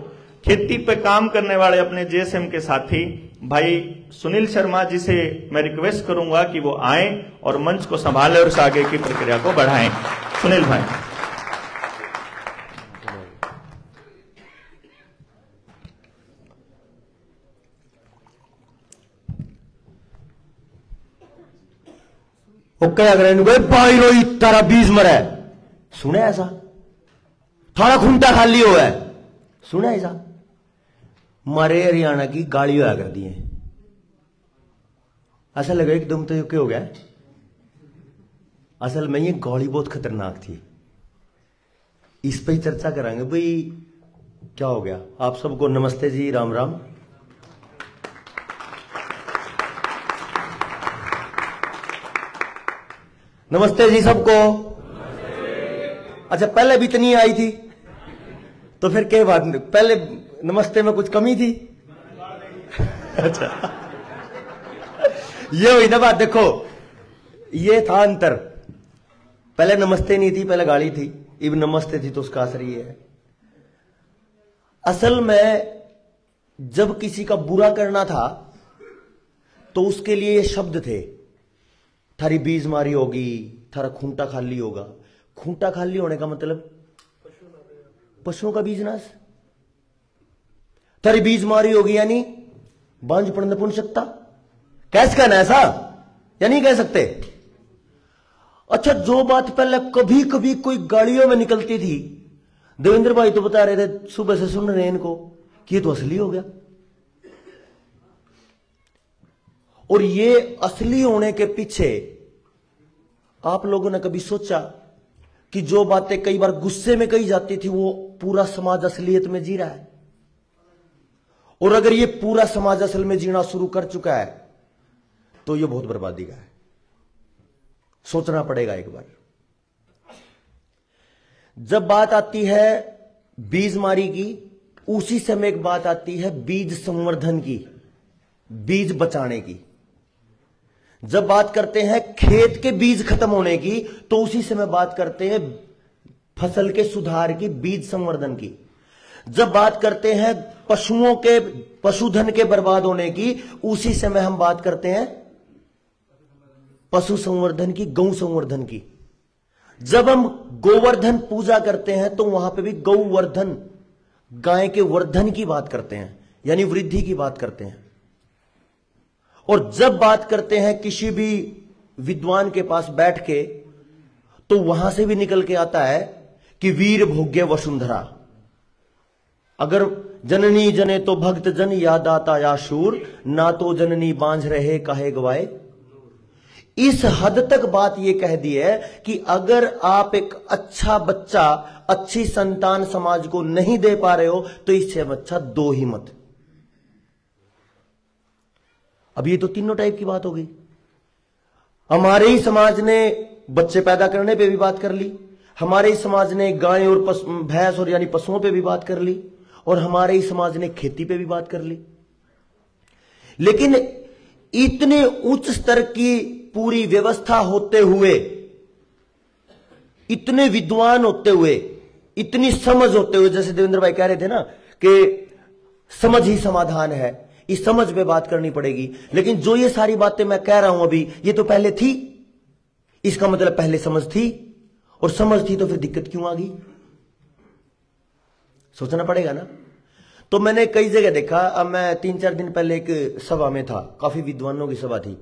खेती पे काम करने वाले अपने जेएसएम के साथी भाई सुनील शर्मा जी से मैं रिक्वेस्ट करूंगा कि वो आए और मंच को संभालें और इस आगे की प्रक्रिया को बढ़ाएं। सुनील भाई। ओके अगर भाई रोई तारा बीज मरा है, सुने ऐसा? थारा खूंटा खाली हुआ है, सुना ऐसा? मारे हरियाणा की गाड़ी होया कर दी है। ऐसा लगा एकदम तो क्या हो गया। असल में ये गाड़ी बहुत खतरनाक थी, इस पर ही चर्चा करेंगे। भाई क्या हो गया? आप सबको नमस्ते जी, राम राम। नमस्ते जी सबको। अच्छा पहले भी इतनी आई थी तो फिर क्या बात, पहले नमस्ते में कुछ कमी थी? अच्छा ये हुई ना बात। देखो ये था अंतर, पहले नमस्ते नहीं थी, पहले गाली थी, अब नमस्ते थी तो उसका असर ये है। असल में जब किसी का बुरा करना था तो उसके लिए ये शब्द थे, थारी बीज मारी होगी, थारा खूंटा खाली होगा। खूंटा खाली होने का मतलब पशुओं का बीज नाश। थारी बीज मारी होगी यानी बांझ पड़ने पुन सकता, कैसे कहना ऐसा या नहीं कह सकते? अच्छा जो बात पहले कभी कभी कोई गाड़ियों में निकलती थी, देवेंद्र भाई तो बता रहे थे सुबह से सुन रहे हैं इनको कि ये तो असली हो गया। और ये असली होने के पीछे आप लोगों ने कभी सोचा कि जो बातें कई बार गुस्से में कही जाती थी वो पूरा समाज असलियत में जी रहा है? और अगर ये पूरा समाज असल में जीना शुरू कर चुका है तो ये बहुत बर्बादी का है। सोचना पड़ेगा एक बार। जब बात आती है बीजमारी की, उसी समय एक बात आती है बीज संवर्धन की, बीज बचाने की। जब बात करते हैं खेत के बीज खत्म होने की तो उसी समय बात करते हैं फसल के सुधार की, बीज संवर्धन की। जब बात करते हैं पशुओं के, पशुधन के बर्बाद होने की, उसी समय हम बात करते हैं पशु संवर्धन की, गौ संवर्धन की। जब हम गोवर्धन पूजा करते हैं तो वहां पे भी गौवर्धन, गाय के वर्धन की बात करते हैं, यानी वृद्धि की बात करते हैं। और जब बात करते हैं किसी भी विद्वान के पास बैठ के, तो वहां से भी निकल के आता है कि वीर भोग्य वसुंधरा। अगर जननी जने तो भक्त जन, या दाता या शूर, ना तो जननी बांझ रहे काहे गवाए। इस हद तक बात यह कह दी है कि अगर आप एक अच्छा बच्चा, अच्छी संतान समाज को नहीं दे पा रहे हो तो इससे अच्छा दो ही मत। अब ये तो तीनों टाइप की बात हो गई। हमारे ही समाज ने बच्चे पैदा करने पे भी बात कर ली, हमारे ही समाज ने गाय और भैंस और यानी पशुओं पे भी बात कर ली, और हमारे ही समाज ने खेती पे भी बात कर ली। लेकिन इतने उच्च स्तर की पूरी व्यवस्था होते हुए, इतने विद्वान होते हुए, इतनी समझ होते हुए, जैसे देवेंद्र भाई कह रहे थे ना कि समझ ही समाधान है, इस समझ पे बात करनी पड़ेगी। लेकिन जो ये सारी बातें मैं कह रहा हूं अभी, ये तो पहले थी। इसका मतलब पहले समझ थी, और समझ थी तो फिर दिक्कत क्यों आ गई? सोचना पड़ेगा ना। तो मैंने कई जगह देखा। अब मैं 3-4 दिन पहले एक सभा में था, काफी विद्वानों की सभा थी।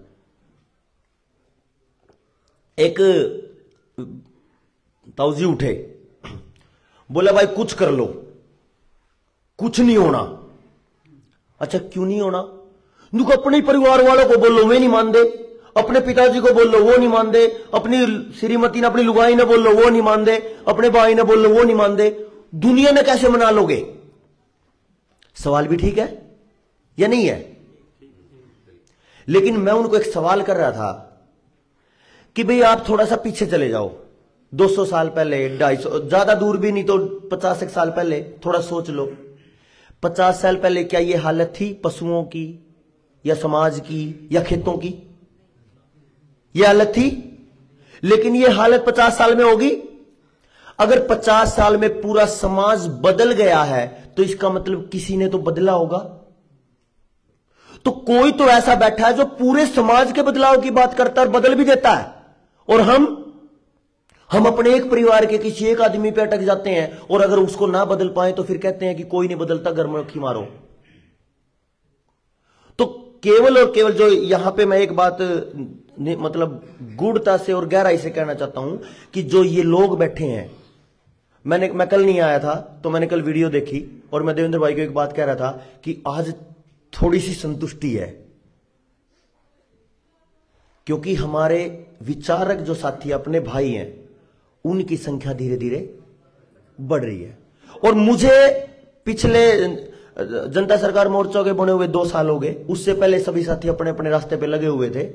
एक ताऊजी उठे, बोला भाई कुछ कर लो, कुछ नहीं होना। अच्छा क्यों नहीं होना? दुख अपने परिवार वालों को बोलो, वे नहीं मान दे। अपने पिताजी को बोल लो, वो नहीं मान दे। अपनी श्रीमती ने, अपनी लुगाई ने बोल लो, वो नहीं मान दे। अपने भाई ने बोल लो, वो नहीं मान दे। दुनिया ने कैसे मना लोगे? सवाल भी ठीक है या नहीं है? लेकिन मैं उनको एक सवाल कर रहा था कि भाई आप थोड़ा सा पीछे चले जाओ, 200 साल पहले, 250, ज्यादा दूर भी नहीं तो 50 साल पहले, थोड़ा सोच लो। 50 साल पहले क्या ये हालत थी पशुओं की, या समाज की, या खेतों की? ये हालत थी। लेकिन ये हालत 50 साल में होगी? अगर 50 साल में पूरा समाज बदल गया है तो इसका मतलब किसी ने तो बदला होगा। तो कोई तो ऐसा बैठा है जो पूरे समाज के बदलाव की बात करता है और बदल भी देता है, और हम अपने एक परिवार के किसी एक आदमी पे अटक जाते हैं, और अगर उसको ना बदल पाए तो फिर कहते हैं कि कोई नहीं बदलता, घर में रखी मारो। तो केवल और केवल जो यहां पे मैं एक बात मतलब गूढ़ता से और गहराई से कहना चाहता हूं कि जो ये लोग बैठे हैं, मैं कल नहीं आया था तो मैंने कल वीडियो देखी और मैं देवेंद्र भाई को एक बात कह रहा था कि आज थोड़ी सी संतुष्टि है, क्योंकि हमारे विचारक जो साथी अपने भाई हैं उनकी संख्या धीरे धीरे बढ़ रही है। और मुझे पिछले जनता सरकार मोर्चा के बने हुए 2 साल हो गए, उससे पहले सभी साथी अपने अपने रास्ते पे लगे हुए थे,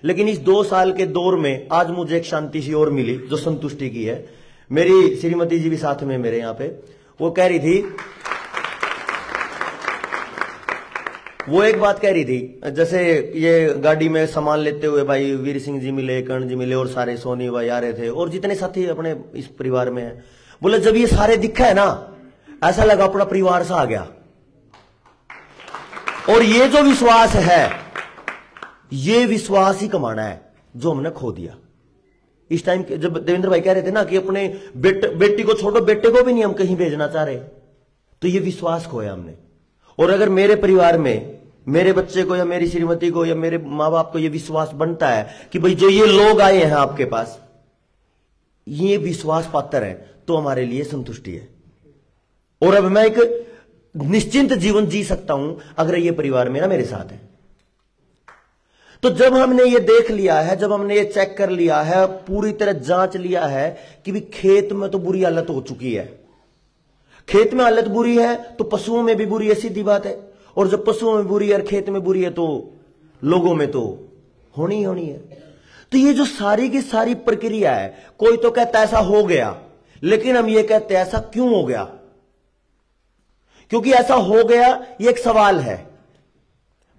लेकिन इस 2 साल के दौर में आज मुझे एक शांति सी और मिली जो संतुष्टि की है। मेरी श्रीमती जी भी साथ में मेरे यहां पे, वो कह रही थी, वो एक बात कह रही थी, जैसे ये गाड़ी में सामान लेते हुए भाई वीर सिंह जी मिले, कर्ण जी मिले और सारे सोनी भाई आ रहे थे और जितने साथी अपने इस परिवार में हैं, बोले जब ये सारे दिखा है ना, ऐसा लगा अपना परिवार सा आ गया। और ये जो विश्वास है, ये विश्वास ही कमाना है जो हमने खो दिया इस टाइम। जब देवेंद्र भाई कह रहे थे ना कि अपने बेटी को छोड़ो, बेटे को भी नहीं हम कहीं भेजना चाह रहे, तो ये विश्वास खोया हमने। और अगर मेरे परिवार में मेरे बच्चे को या मेरी श्रीमती को या मेरे माँ बाप को ये विश्वास बनता है कि भाई जो ये लोग आए हैं आपके पास, ये विश्वास पात्र है, तो हमारे लिए संतुष्टि है। और अब मैं एक निश्चिंत जीवन जी सकता हूं अगर ये परिवार मेरा मेरे साथ है। तो जब हमने ये देख लिया है, जब हमने ये चेक कर लिया है, पूरी तरह जांच लिया है कि भी खेत में तो बुरी हालत हो चुकी है, खेत में हालत बुरी है तो पशुओं में भी बुरी है, सीधी बात है। और जब पशुओं में बुरी है और खेत में बुरी है तो लोगों में तो होनी है। तो ये जो सारी की सारी प्रक्रिया है, कोई तो कहता है ऐसा हो गया, लेकिन हम ये कहते हैं ऐसा क्यों हो गया, क्योंकि ऐसा हो गया ये एक सवाल है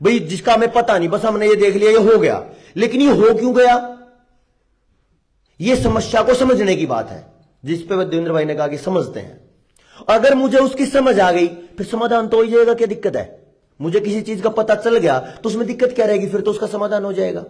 भाई, जिसका हमें पता नहीं, बस हमने ये देख लिया ये हो गया, लेकिन ये हो क्यों गया, ये समस्या को समझने की बात है, जिस पे देवेंद्र भाई ने कहा कि समझते हैं। अगर मुझे उसकी समझ आ गई फिर समाधान तो हो ही जाएगा, क्या दिक्कत है। मुझे किसी चीज का पता चल गया तो उसमें दिक्कत क्या रहेगी, फिर तो उसका समाधान हो जाएगा।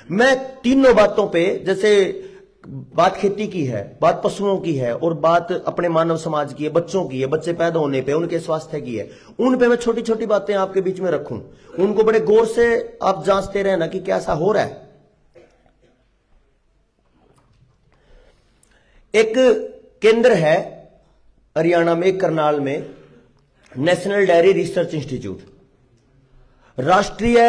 मैं तीनों बातों पे, जैसे बात खेती की है, बात पशुओं की है और बात अपने मानव समाज की है, बच्चों की है, बच्चे पैदा होने पे उनके स्वास्थ्य की है, उन पे मैं छोटी छोटी बातें आपके बीच में रखूं, उनको बड़े गौर से आप जांचते रहना कि क्या ऐसा हो रहा है। एक केंद्र है हरियाणा में, करनाल में, नेशनल डेयरी रिसर्च इंस्टीट्यूट, राष्ट्रीय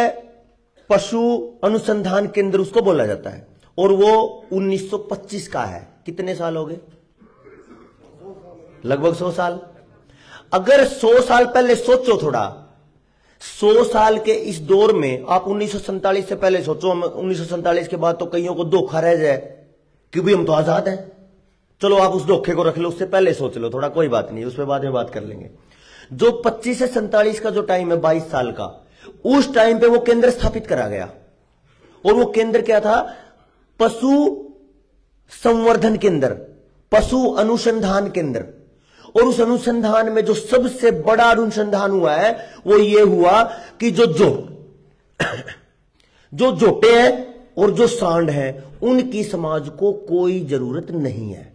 पशु अनुसंधान केंद्र उसको बोला जाता है, और वो 1925 का है। कितने साल हो गए, लगभग 100 साल। अगर 100 साल पहले सोचो, थोड़ा 100 साल के इस दौर में आप 1947 से पहले सोचो, 1947 के बाद तो कईयों को धोखा रह जाए कि भाई हम तो आजाद हैं, चलो आप उस धोखे को रख लो, उससे पहले सोच लो थोड़ा, कोई बात नहीं, उस पर बाद में बात कर लेंगे। जो 25 से 47 का जो टाइम है, 22 साल का, उस टाइम पे वो केंद्र स्थापित करा गया। और वो केंद्र क्या था, पशु संवर्धन केंद्र, पशु अनुसंधान केंद्र। और उस अनुसंधान में जो सबसे बड़ा अनुसंधान हुआ है वो ये हुआ कि जो जोटे हैं और जो सांड हैं उनकी समाज को कोई जरूरत नहीं है।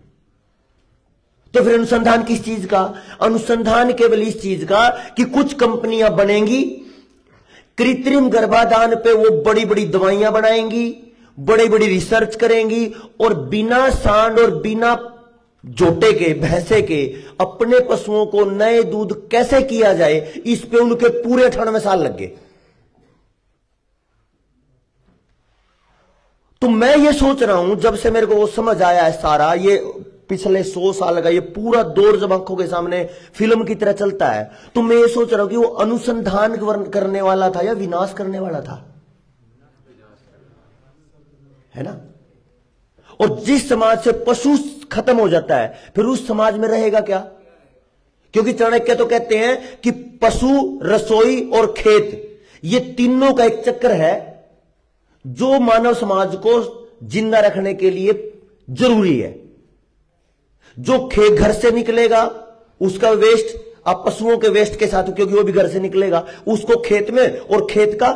तो फिर अनुसंधान किस चीज का, अनुसंधान केवल इस चीज का कि कुछ कंपनियां बनेंगी, कृत्रिम गर्भाधान पे वो बड़ी बड़ी दवाइयां बनाएंगी, बड़ी बड़ी रिसर्च करेंगी, और बिना सांड और बिना जोटे के, भैंसे के अपने पशुओं को नए दूध कैसे किया जाए, इस पे उनके पूरे 98 साल लग गए। तो मैं ये सोच रहा हूं, जब से मेरे को वो समझ आया है सारा, ये पिछले 100 साल का ये पूरा दौर जब आंखों के सामने फिल्म की तरह चलता है, तो मैं ये सोच रहा हूं कि वो अनुसंधान करने वाला था या विनाश करने वाला था, है ना। और जिस समाज से पशु खत्म हो जाता है फिर उस समाज में रहेगा क्या, क्योंकि चाणक्य तो कहते हैं कि पशु, रसोई और खेत, ये तीनों का एक चक्र है जो मानव समाज को जिंदा रखने के लिए जरूरी है। जो घर से निकलेगा उसका वेस्ट आप पशुओं के वेस्ट के साथ, क्योंकि वो भी घर से निकलेगा, उसको खेत में और खेत का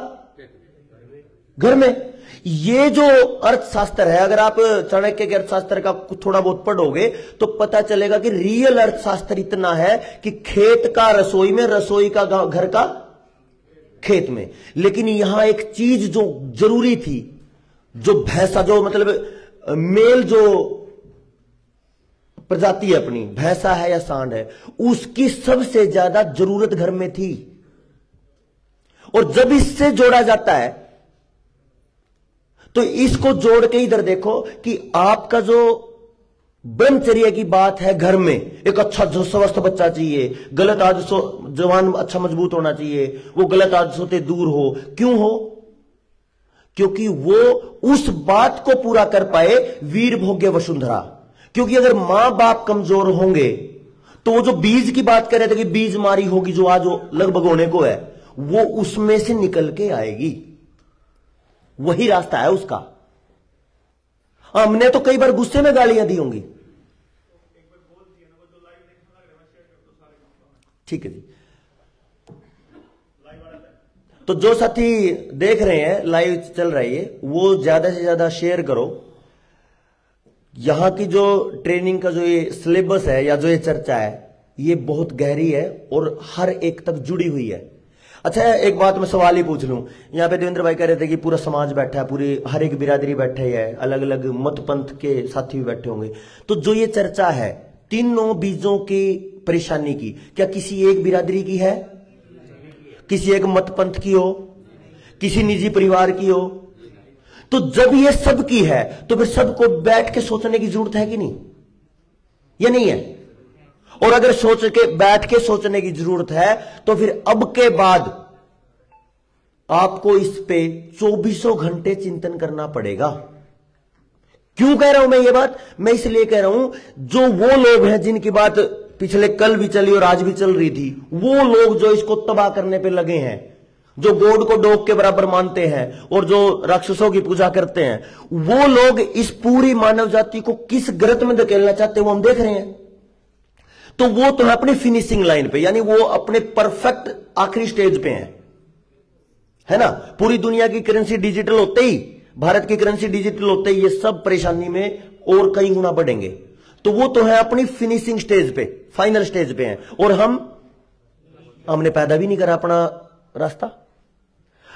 घर में। ये जो अर्थशास्त्र है, अगर आप चाणक्य के अर्थशास्त्र का थोड़ा बहुत पढ़ोगे तो पता चलेगा कि रियल अर्थशास्त्र इतना है कि खेत का रसोई में, रसोई का घर का खेत में। लेकिन यहां एक चीज जो जरूरी थी, जो भैंसा, जो मतलब मेल जो प्रजाति है अपनी, भैंसा है या सांड है, उसकी सबसे ज्यादा जरूरत घर में थी। और जब इससे जोड़ा जाता है तो इसको जोड़ के इधर देखो कि आपका जो ब्रह्मचर्य की बात है, घर में एक अच्छा स्वस्थ बच्चा चाहिए, गलत आदतों, जवान अच्छा मजबूत होना चाहिए, वो गलत आदतों से दूर हो। क्यों हो? क्योंकि वो उस बात को पूरा कर पाए, वीर भोग्य वसुंधरा। क्योंकि अगर मां बाप कमजोर होंगे तो वो जो बीज की बात कर रहे थे कि बीज मारी होगी जो आज लगभग होने को है, वो उसमें से निकल के आएगी। वही रास्ता है उसका। हमने तो कई बार गुस्से में गालियां दी होंगी। ठीक है जी। तो जो साथी देख रहे हैं, लाइव चल रही है, वो ज्यादा से ज्यादा शेयर करो। यहां की जो ट्रेनिंग का जो ये सिलेबस है या जो ये चर्चा है, ये बहुत गहरी है और हर एक तक जुड़ी हुई है। अच्छा, एक बात मैं सवाल ही पूछ लूं। यहां पे देवेंद्र भाई कह रहे थे कि पूरा समाज बैठा है, पूरी हर एक बिरादरी बैठे है, अलग अलग मत पंथ के साथी भी बैठे होंगे। तो जो ये चर्चा है तीनों बीजों की परेशानी की, क्या किसी एक बिरादरी की है, किसी एक मत पंथ की हो, किसी निजी परिवार की हो? तो जब ये सबकी है तो फिर सबको बैठ के सोचने की जरूरत है कि नहीं, या नहीं है? और अगर सोच के बैठ के सोचने की जरूरत है तो फिर अब के बाद आपको इस पे 24 घंटे चिंतन करना पड़ेगा। क्यों कह रहा हूं मैं ये बात? मैं इसलिए कह रहा हूं, जो वो लोग हैं जिनकी बात पिछले कल भी चली और आज भी चल रही थी, वो लोग जो इसको तबाह करने पे लगे हैं, जो गॉड को डॉग के बराबर मानते हैं और जो राक्षसों की पूजा करते हैं, वो लोग इस पूरी मानव जाति को किस गर्त में धकेलना चाहते हैं वो हम देख रहे हैं। तो वो तो है अपनी फिनिशिंग लाइन पे, यानी वो अपने परफेक्ट आखिरी स्टेज पे है ना। पूरी दुनिया की करेंसी डिजिटल होते ही, भारत की करेंसी डिजिटल होते ही ये सब परेशानी में और कई गुना बढ़ेंगे। तो वो तो है अपनी फिनिशिंग स्टेज पे, फाइनल स्टेज पे हैं। और हमने पैदा भी नहीं करा अपना रास्ता,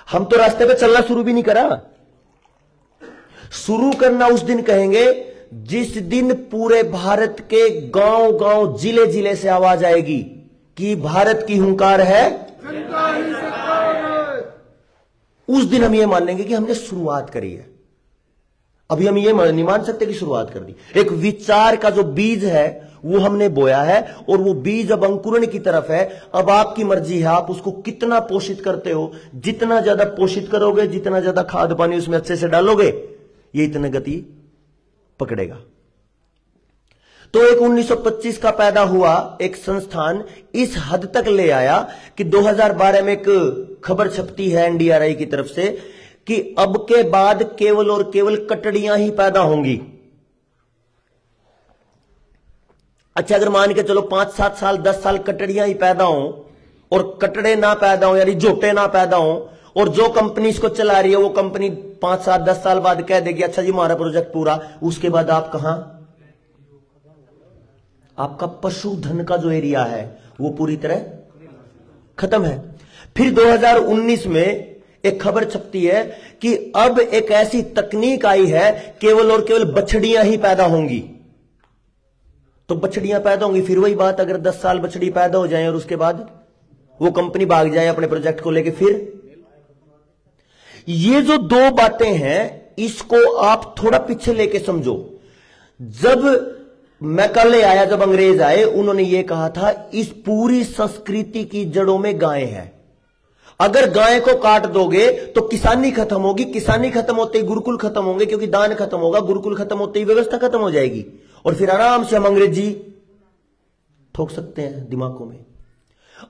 हम तो रास्ते पे चलना शुरू भी नहीं करा। शुरू करना उस दिन कहेंगे जिस दिन पूरे भारत के गांव गांव, जिले जिले से आवाज आएगी कि भारत की हुंकार है, उस दिन हम ये मान लेंगे कि हमने शुरुआत करी है। अभी हम ये नहीं मान सकते कि शुरुआत कर दी। एक विचार का जो बीज है वो हमने बोया है और वो बीज अब अंकुरण की तरफ है। अब आपकी मर्जी है, आप उसको कितना पोषित करते हो। जितना ज्यादा पोषित करोगे, जितना ज्यादा खाद पानी उसमें अच्छे से डालोगे, ये इतने गति पकड़ेगा। तो एक 1925 का पैदा हुआ एक संस्थान इस हद तक ले आया कि 2012 में एक खबर छपती है एनडीआरआई की तरफ से कि अब के बाद केवल और केवल कटड़ियां ही पैदा होंगी। अच्छा, अगर मान के चलो 5-7 साल 10 साल कटड़ियां ही पैदा हो और कटड़े ना पैदा हो, यानी जोटे ना पैदा हो, और जो कंपनी इसको चला रही है वो कंपनी 5-7-10 साल बाद कह देगी अच्छा जी हमारा प्रोजेक्ट पूरा, उसके बाद आप कहां? आपका पशुधन का जो एरिया है वो पूरी तरह खत्म है। फिर 2019 में एक खबर छपती है कि अब एक ऐसी तकनीक आई है केवल और केवल बछड़ियां ही पैदा होंगी। तो बछड़ियां पैदा होंगी, फिर वही बात, अगर 10 साल बछड़ी पैदा हो जाए और उसके बाद वो कंपनी भाग जाए अपने प्रोजेक्ट को लेके, फिर ये जो दो बातें हैं इसको आप थोड़ा पीछे लेके समझो। जब मैकाले आया, जब अंग्रेज आए, उन्होंने ये कहा था इस पूरी संस्कृति की जड़ों में गाय है। अगर गाय को काट दोगे तो किसानी खत्म होगी, किसानी खत्म होते ही गुरुकुल खत्म होंगे, क्योंकि दान खत्म होगा, गुरुकुल खत्म होते ही व्यवस्था खत्म हो जाएगी और फिर आराम से हम अंग्रेजी ठोक सकते हैं दिमागों में।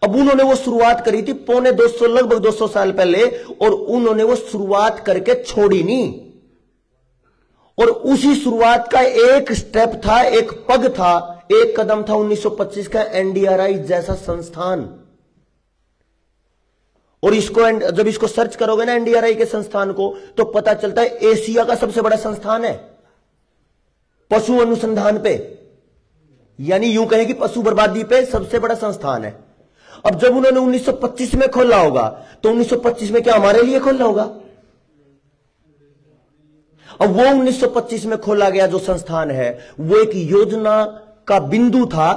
अब उन्होंने वो शुरुआत करी थी पौने 200, लगभग 200 साल पहले, और उन्होंने वो शुरुआत करके छोड़ी नहीं। और उसी शुरुआत का एक स्टेप था, एक पग था, एक कदम था 1925 का एनडीआरआई जैसा संस्थान। और इसको जब इसको सर्च करोगे ना एनडीआरआई के संस्थान को, तो पता चलता है एशिया का सबसे बड़ा संस्थान है पशु अनुसंधान पे, यानी यूं कहें कि पशु बर्बादी पे सबसे बड़ा संस्थान है। अब जब उन्होंने 1925 में खोला होगा, तो 1925 में क्या हमारे लिए खोला होगा? अब वो 1925 में खोला गया जो संस्थान है, वो एक योजना का बिंदु था।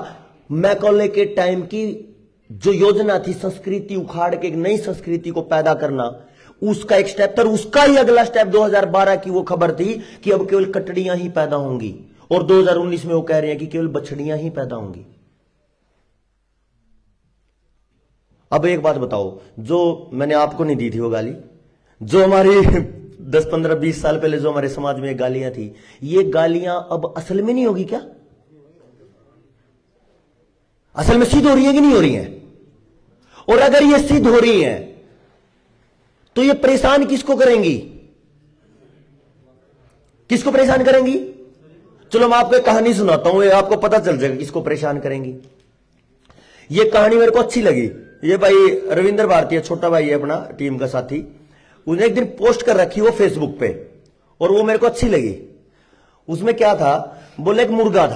मैकॉले के टाइम की जो योजना थी संस्कृति उखाड़ के एक नई संस्कृति को पैदा करना, उसका एक स्टेप था। उसका ही अगला स्टेप 2012 की वो खबर थी कि अब केवल कटड़ियां ही पैदा होंगी, और 2019 में वो कह रहे हैं कि केवल बछड़ियां ही पैदा होंगी। अब एक बात बताओ, जो मैंने आपको नहीं दी थी वो गाली, जो हमारी 10, 15, 20 साल पहले जो हमारे समाज में गालियां थी, ये गालियां अब असल में नहीं होगी क्या? असल में सिद्ध हो रही है कि नहीं हो रही है? और अगर ये सिद्ध हो रही है तो ये परेशान किसको करेंगी? किसको परेशान करेंगी? चलो मैं आपको एक कहानी सुनाता हूं, ये आपको पता चल जाएगा किसको परेशान करेंगी। ये कहानी मेरे को अच्छी लगी। ये भाई रविंद्र भारती, छोटा भाई है अपना टीम का साथी, उसने एक दिन पोस्ट कर रखी वो फेसबुक पे, और वो मेरे को अच्छी लगी। उसमें क्या था, बोले एक मुर्गा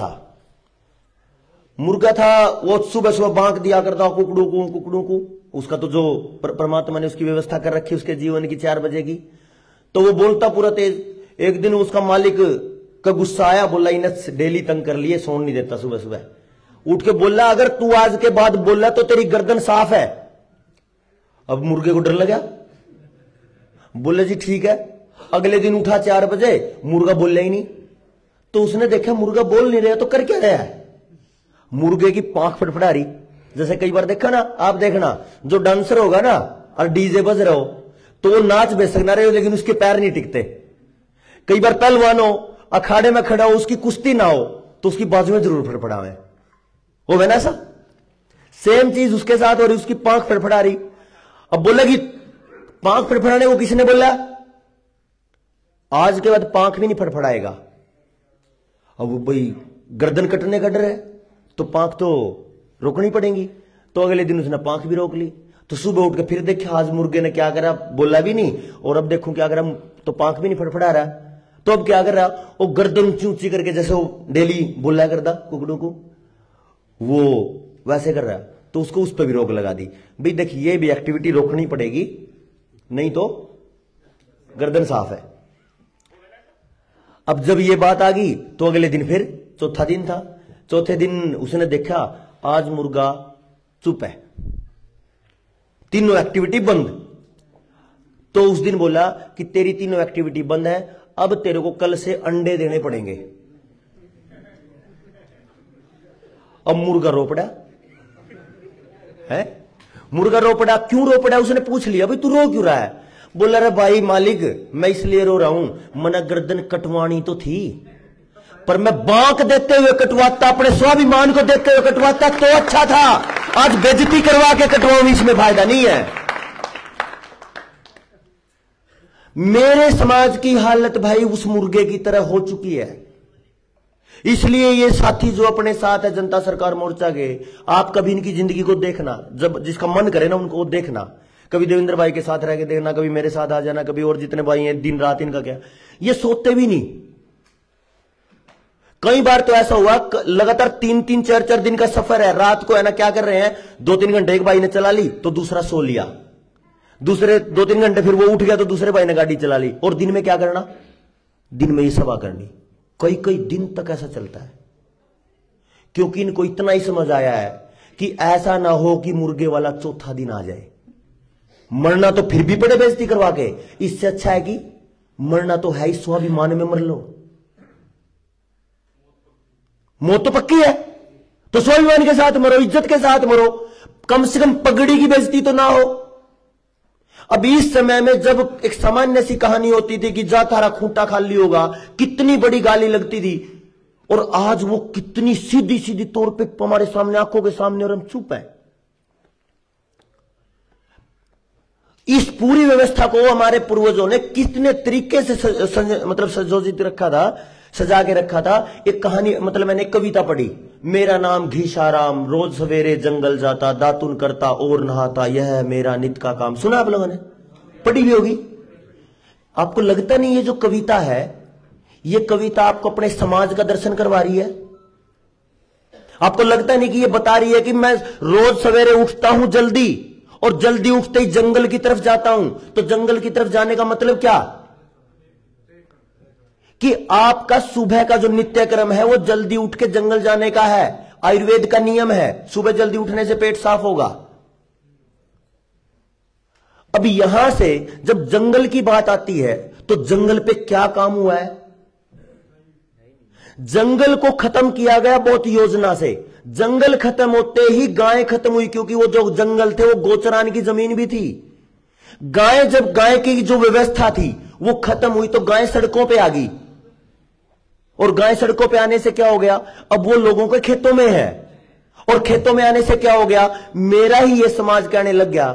था, वो सुबह सुबह बांक दिया करता कुकड़ू को। उसका तो जो परमात्मा ने उसकी व्यवस्था कर रखी उसके जीवन की 4 बजे की, तो वो बोलता पूरा तेज। एक दिन उसका मालिक का गुस्सा आया, बोला इन्हें डेली तंग कर लिए, सोन नहीं देता सुबह सुबह। उठ के बोला अगर तू आज के बाद बोला तो तेरी गर्दन साफ है। अब मुर्गे को डर लगा, बोले जी ठीक है। अगले दिन उठा 4 बजे, मुर्गा बोला ही नहीं। तो उसने देखा मुर्गा बोल नहीं रहा, तो कर क्या रहा है? मुर्गे की पांख फड़फड़ा रही। जैसे कई बार देखा ना, आप देखना जो डांसर होगा ना और डीजे बज रहा हो, तो वो नाच बेच सकना रहे हो, लेकिन उसके पैर नहीं टिकते। कई बार पहलवान हो, अखाड़े में खड़ा हो, उसकी कुश्ती ना हो, तो उसकी बाजू में जरूर फड़फड़ावे, हो गया ना ऐसा? सेम चीज उसके साथ, और उसकी पांख फड़फड़ा रही। अब बोला कि पांख फड़फड़ाने को किसने बोला? आज के बाद पांख भी नहीं फड़फड़ाएगा। अब भाई गर्दन कटने का डर है, तो पांख तो रोकनी पड़ेगी। तो अगले दिन उसने पांख भी रोक ली। तो सुबह उठ के फिर देखा आज मुर्गे ने क्या करा, बोला भी नहीं, और अब देखूं क्या करा, तो पांख भी नहीं फड़फड़ा रहा। तो अब क्या कर रहा, वो गर्दन ऊंची ऊंची करके, जैसे वो डेली बोला करता कुकड़ों को, वो वैसे कर रहा। तो उसको उस पर भी रोक लगा दी। भाई देखिए, ये भी एक्टिविटी रोकनी पड़ेगी, नहीं तो गर्दन साफ है। अब जब ये बात आ गई, तो अगले दिन फिर चौथा दिन था। चौथे दिन उसने देखा आज मुर्गा चुप है, तीनों एक्टिविटी बंद। तो उस दिन बोला कि तेरी तीनों एक्टिविटी बंद है, अब तेरे को कल से अंडे देने पड़ेंगे। अब मुर्गा रो पड़ा है। मुर्गा रो पड़ा, क्यों रो पड़ा? उसने पूछ लिया भाई तू रो क्यों रहा है? बोला रे भाई मालिक, मैं इसलिए रो रहा हूं, मना गर्दन कटवानी तो थी, पर मैं बांक देते हुए कटवाता, अपने स्वाभिमान को देखते हुए कटवाता तो अच्छा था। आज बेइज्जती करवा के कटवाऊं, इसमें फायदा नहीं है। मेरे समाज की हालत भाई उस मुर्गे की तरह हो चुकी है। इसलिए ये साथी जो अपने साथ है जनता सरकार मोर्चा के, आप कभी इनकी जिंदगी को देखना, जब जिसका मन करे ना उनको देखना। कभी देवेंद्र भाई के साथ रह के देखना, कभी मेरे साथ आ जाना, कभी और जितने भाई हैं, दिन रात इनका क्या, ये सोते भी नहीं। कई बार तो ऐसा हुआ लगातार 3-3, 4-4 दिन का सफर है, रात को है ना क्या कर रहे हैं, 2-3 घंटे एक भाई ने चला ली तो दूसरा सो लिया, दूसरे 2-3 घंटे फिर वो उठ गया तो दूसरे भाई ने गाड़ी चला ली, और दिन में क्या करना, दिन में ये सभा करनी। कई कई दिन तक ऐसा चलता है, क्योंकि इनको इतना ही समझ आया है कि ऐसा ना हो कि मुर्गे वाला चौथा दिन आ जाए। मरना तो फिर भी पड़े बेइज्जती करवा के, इससे अच्छा है कि मरना तो है ही, स्वाभिमान में मर लो। मौत तो पक्की है, तो स्वाभिमान के साथ मरो, इज्जत के साथ मरो, कम से कम पगड़ी की बेइज्जती तो ना हो। अब इस समय में जब एक सामान्य सी कहानी होती थी कि जा थारा खूंटा खाली होगा, कितनी बड़ी गाली लगती थी, और आज वो कितनी सीधी सीधी तौर पे हमारे सामने, आंखों के सामने, और हम चुप हैं। इस पूरी व्यवस्था को हमारे पूर्वजों ने कितने तरीके से मतलब संयोजित रखा था, सजा के रखा था। एक कहानी, मतलब मैंने एक कविता पढ़ी, मेरा नाम घीशाराम, रोज सवेरे जंगल जाता, दातुन करता और नहाता, यह है मेरा नित्य का काम। सुना आप लोगों ने, पढ़ी भी होगी। आपको लगता नहीं ये जो कविता है, ये कविता आपको अपने समाज का दर्शन करवा रही है? आपको लगता नहीं कि ये बता रही है कि मैं रोज सवेरे उठता हूं जल्दी, और जल्दी उठते ही जंगल की तरफ जाता हूं? तो जंगल की तरफ जाने का मतलब क्या? कि आपका सुबह का जो नित्य क्रम है वो जल्दी उठ के जंगल जाने का है। आयुर्वेद का नियम है, सुबह जल्दी उठने से पेट साफ होगा। अब यहां से जब जंगल की बात आती है तो जंगल पे क्या काम हुआ है? जंगल को खत्म किया गया बहुत योजना से। जंगल खत्म होते ही गाय खत्म हुई, क्योंकि वो जो जंगल थे वो गोचरान की जमीन भी थी। जब गाय की जो व्यवस्था थी वो खत्म हुई तो गाय सड़कों पे आ गई, और गाय सड़कों पे आने से क्या हो गया? अब वो लोगों के खेतों में है, और खेतों में आने से क्या हो गया? मेरा ही ये समाज कहने लग गया,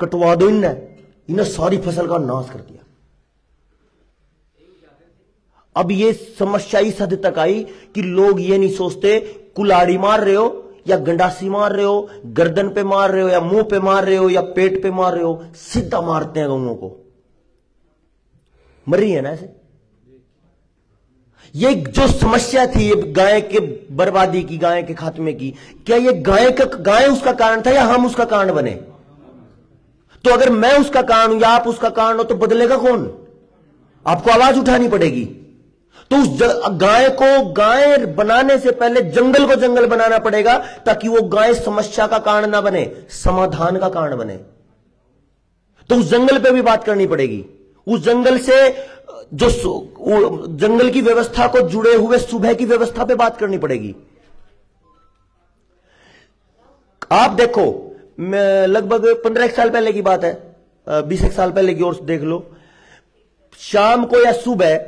कटवा दो इन्हें सारी फसल का नाश कर दिया। अब ये समस्या इस हद तक आई कि लोग ये नहीं सोचते कुल्हाड़ी मार रहे हो या गंडासी मार रहे हो, गर्दन पे मार रहे हो या मुंह पे मार रहे हो या पेट पे मार रहे हो, सीधा मारते हैं गऊओं को। मर रही है ना ऐसे। ये जो समस्या थी ये गाय के बर्बादी की, गाय के खात्मे की, क्या ये गाय उसका कारण था या हम उसका कारण बने? तो अगर मैं उसका कारण हूं या आप उसका कारण हो तो बदलेगा कौन? आपको आवाज उठानी पड़ेगी। तो उस गाय को गाय बनाने से पहले जंगल को जंगल बनाना पड़ेगा, ताकि वो गाय समस्या का कारण ना बने, समाधान का कारण बने। तो उस जंगल पे भी बात करनी पड़ेगी। उस जंगल से जो जंगल की व्यवस्था को जुड़े हुए सुबह की व्यवस्था पे बात करनी पड़ेगी। आप देखो, लगभग 15 साल पहले की बात है, 20 साल पहले की, और देख लो, शाम को या सुबह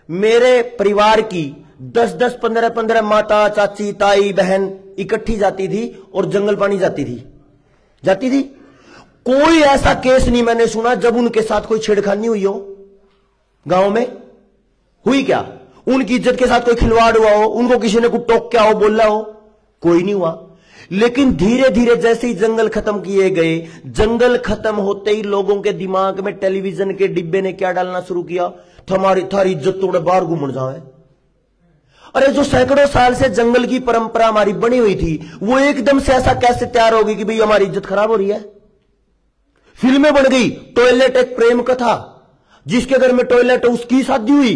मेरे परिवार की 10-10, 15-15 माता, चाची, ताई, बहन इकट्ठी जाती थी और जंगल पानी जाती थी। कोई ऐसा केस नहीं मैंने सुना जब उनके साथ कोई छेड़खानी हुई हो। गांव में हुई क्या? उनकी इज्जत के साथ कोई खिलवाड़ हुआ हो, उनको किसी ने कुछ टोक हो, बोला हो? कोई नहीं हुआ। लेकिन धीरे धीरे जैसे ही जंगल खत्म किए गए, जंगल खत्म होते ही लोगों के दिमाग में टेलीविजन के डिब्बे ने क्या डालना शुरू किया? थारी इज्जत तोड़े बाहर घूमन जाए। अरे जो सैकड़ों साल से जंगल की परंपरा हमारी बनी हुई थी, वो एकदम से ऐसा कैसे तैयार होगी कि भाई हमारी इज्जत खराब हो रही है? फिल्में बन गई, टॉयलेट एक प्रेम कथा, जिसके घर में टॉयलेट है उसकी शादी हुई।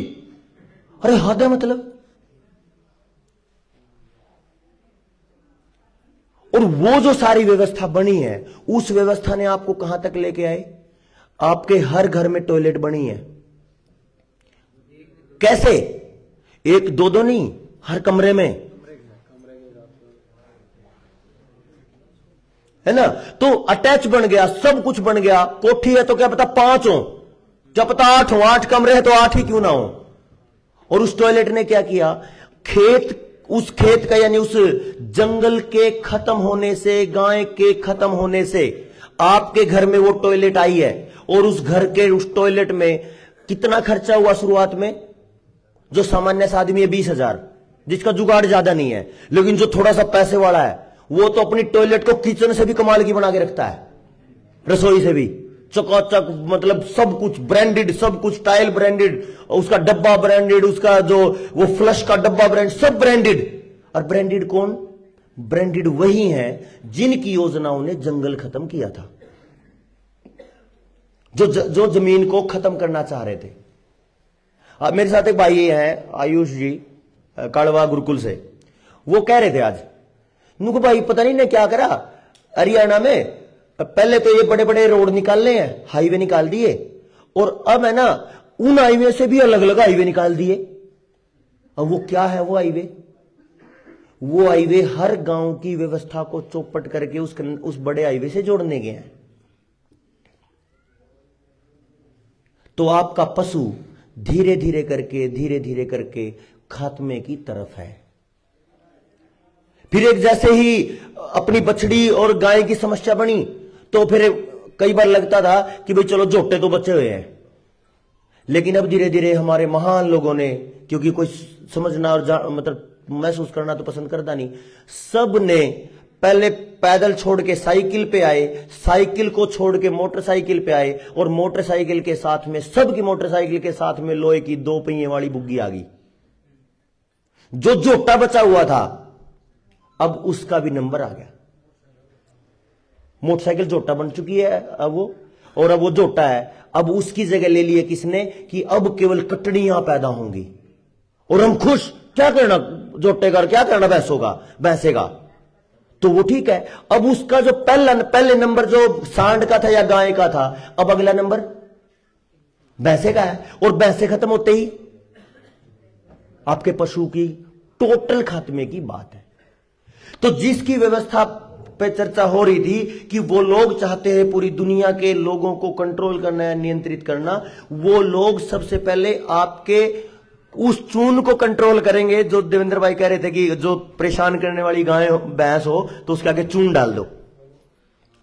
अरे हद है मतलब। और वो जो सारी व्यवस्था बनी है, उस व्यवस्था ने आपको कहां तक लेके आए? आपके हर घर में टॉयलेट बनी है। कैसे? 1-2 नहीं, हर कमरे में, है ना? तो अटैच बन गया, सब कुछ बन गया। कोठी है तो क्या पता 5 हो, क्या पता 8 हो, 8 कमरे हैं तो 8 ही क्यों ना हो। और उस टॉयलेट ने क्या किया? उस खेत का, यानी उस जंगल के खत्म होने से, गाय के खत्म होने से आपके घर में वो टॉयलेट आई है। और उस घर के उस टॉयलेट में कितना खर्चा हुआ शुरुआत में? जो सामान्य सा आदमी है 20,000, जिसका जुगाड़ ज्यादा नहीं है, लेकिन जो थोड़ा सा पैसे वाला है वो तो अपनी टॉयलेट को किचन से भी कमाल की बना के रखता है, रसोई से भी चकाचक, मतलब सब कुछ ब्रांडेड, सब कुछ टाइल ब्रांडेड, उसका डब्बा ब्रांडेड, उसका जो वो फ्लश का डब्बा ब्रांड, सब ब्रांडेड। और ब्रांडेड कौन? ब्रांडेड वही है जिनकी योजनाओं ने जंगल खत्म किया था, जो जमीन को खत्म करना चाह रहे थे। मेरे साथ एक भाई है आयुष जी, काड़वा गुरुकुल से, वो कह रहे थे आज, नुको भाई पता नहीं ने क्या करा हरियाणा में, पहले तो ये बड़े बड़े रोड निकालने हैं, हाईवे निकाल दिए, और अब है ना उन हाईवे से भी अलग अलग हाईवे निकाल दिए। अब वो क्या है वो हाईवे? वो हाईवे हर गांव की व्यवस्था को चौपट करके उस बड़े हाईवे से जोड़ने गए हैं। तो आपका पशु धीरे धीरे करके खात्मे की तरफ है। फिर एक जैसे ही अपनी बछड़ी और गाय की समस्या बनी तो फिर कई बार लगता था कि भाई चलो झोटे तो बचे हुए हैं, लेकिन अब धीरे धीरे हमारे महान लोगों ने, क्योंकि कोई समझना और मतलब महसूस करना तो पसंद करता नहीं। सब ने पहले पैदल छोड़ के साइकिल पे आए, साइकिल को छोड़ के मोटरसाइकिल पे आए, और मोटरसाइकिल के साथ में, सबकी मोटरसाइकिल के साथ में लोहे की 2 पहिए वाली बुग्गी आ गई। जो जोटा बचा हुआ था अब उसका भी नंबर आ गया। मोटरसाइकिल जोटा बन चुकी है अब वो, और अब वो जोटा है। अब उसकी जगह ले लिए किसने कि अब केवल कटड़ियां पैदा होंगी और हम खुश। क्या करना जोटे का, क्या करना भैंसे का, तो वो ठीक है। अब उसका जो पहले नंबर जो सांड का था या गाय का था, अब अगला नंबर भैंसे का है, और भैंसे खत्म होते ही आपके पशु की टोटल खात्मे की बात है। तो जिसकी व्यवस्था पे चर्चा हो रही थी कि वो लोग चाहते हैं पूरी दुनिया के लोगों को कंट्रोल करना है, नियंत्रित करना, वो लोग सबसे पहले आपके उस चून को कंट्रोल करेंगे। जो देवेंद्र भाई कह रहे थे कि जो परेशान करने वाली गाय भैंस हो तो उसके आगे चून डाल दो,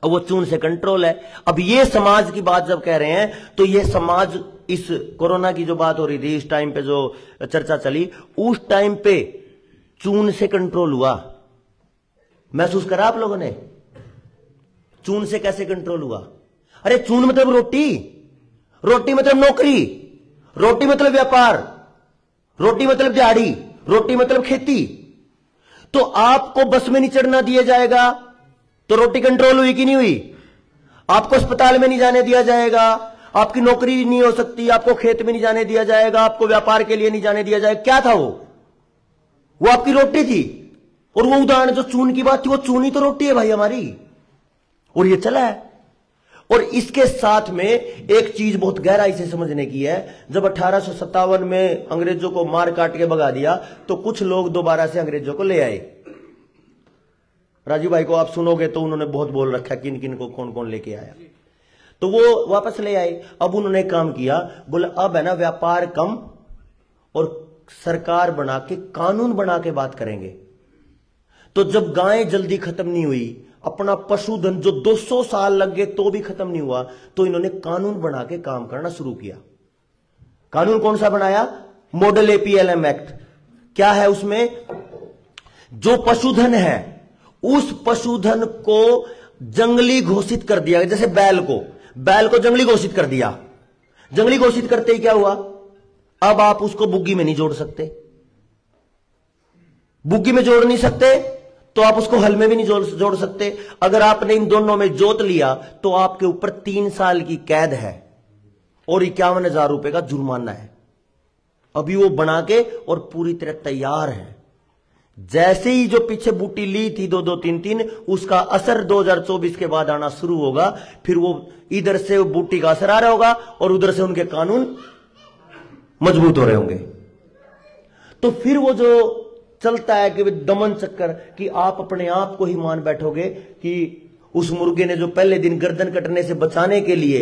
अब वो चून से कंट्रोल है। अब ये समाज की बात जब कह रहे हैं तो ये समाज, इस कोरोना की जो बात हो रही थी, इस टाइम पे जो चर्चा चली, उस टाइम पे चून से कंट्रोल हुआ। महसूस करा आप लोगों ने? चून से कैसे कंट्रोल हुआ? अरे चून मतलब रोटी, रोटी मतलब नौकरी, रोटी मतलब व्यापार, रोटी मतलब दिहाड़ी, रोटी मतलब खेती। तो आपको बस में नहीं चढ़ना दिया जाएगा तो रोटी कंट्रोल हुई कि नहीं हुई? आपको अस्पताल में नहीं जाने दिया जाएगा, आपकी नौकरी नहीं हो सकती, आपको खेत में नहीं जाने दिया जाएगा, आपको व्यापार के लिए नहीं जाने दिया जाएगा। क्या था वो आपकी रोटी थी। और वो उदाहरण जो चून की बात थी, वो चून ही तो रोटी है भाई हमारी, और ये चला है। और इसके साथ में एक चीज बहुत गहराई से समझने की है। जब 1857 में अंग्रेजों को मार काट के भगा दिया तो कुछ लोग दोबारा से अंग्रेजों को ले आए। राजू भाई को आप सुनोगे तो उन्होंने बहुत बोल रखा किन किन को कौन कौन लेके आया, तो वो वापस ले आए। अब उन्होंने काम किया, बोले अब है ना व्यापार कम और सरकार बना के, कानून बना के बात करेंगे। तो जब गायें जल्दी खत्म नहीं हुई, अपना पशुधन जो 200 साल लग गए तो भी खत्म नहीं हुआ, तो इन्होंने कानून बना के काम करना शुरू किया। कानून कौन सा बनाया? Model APLM act. क्या है उसमें? जो पशुधन है उस पशुधन को जंगली घोषित कर दिया। जैसे बैल को जंगली घोषित कर दिया। जंगली घोषित करते ही क्या हुआ? अब आप उसको बुग्गी में नहीं जोड़ सकते, बुग्गी में जोड़ नहीं सकते तो आप उसको हल में भी नहीं जोड़ सकते। अगर आपने इन दोनों में जोत लिया तो आपके ऊपर 3 साल की कैद है और 51,000 रुपए का जुर्माना है। अभी वो बना के और पूरी तरह तैयार है। जैसे ही जो पीछे बूटी ली थी 2-2, 3-3, उसका असर 2024 के बाद आना शुरू होगा। फिर वो इधर से बूटी का असर आ रहा होगा और उधर से उनके कानून मजबूत हो रहे होंगे। तो फिर वो जो चलता है कि दमन चक्कर, कि आप अपने आप को ही मान बैठोगे कि उस मुर्गे ने जो पहले दिन गर्दन कटने से बचाने के लिए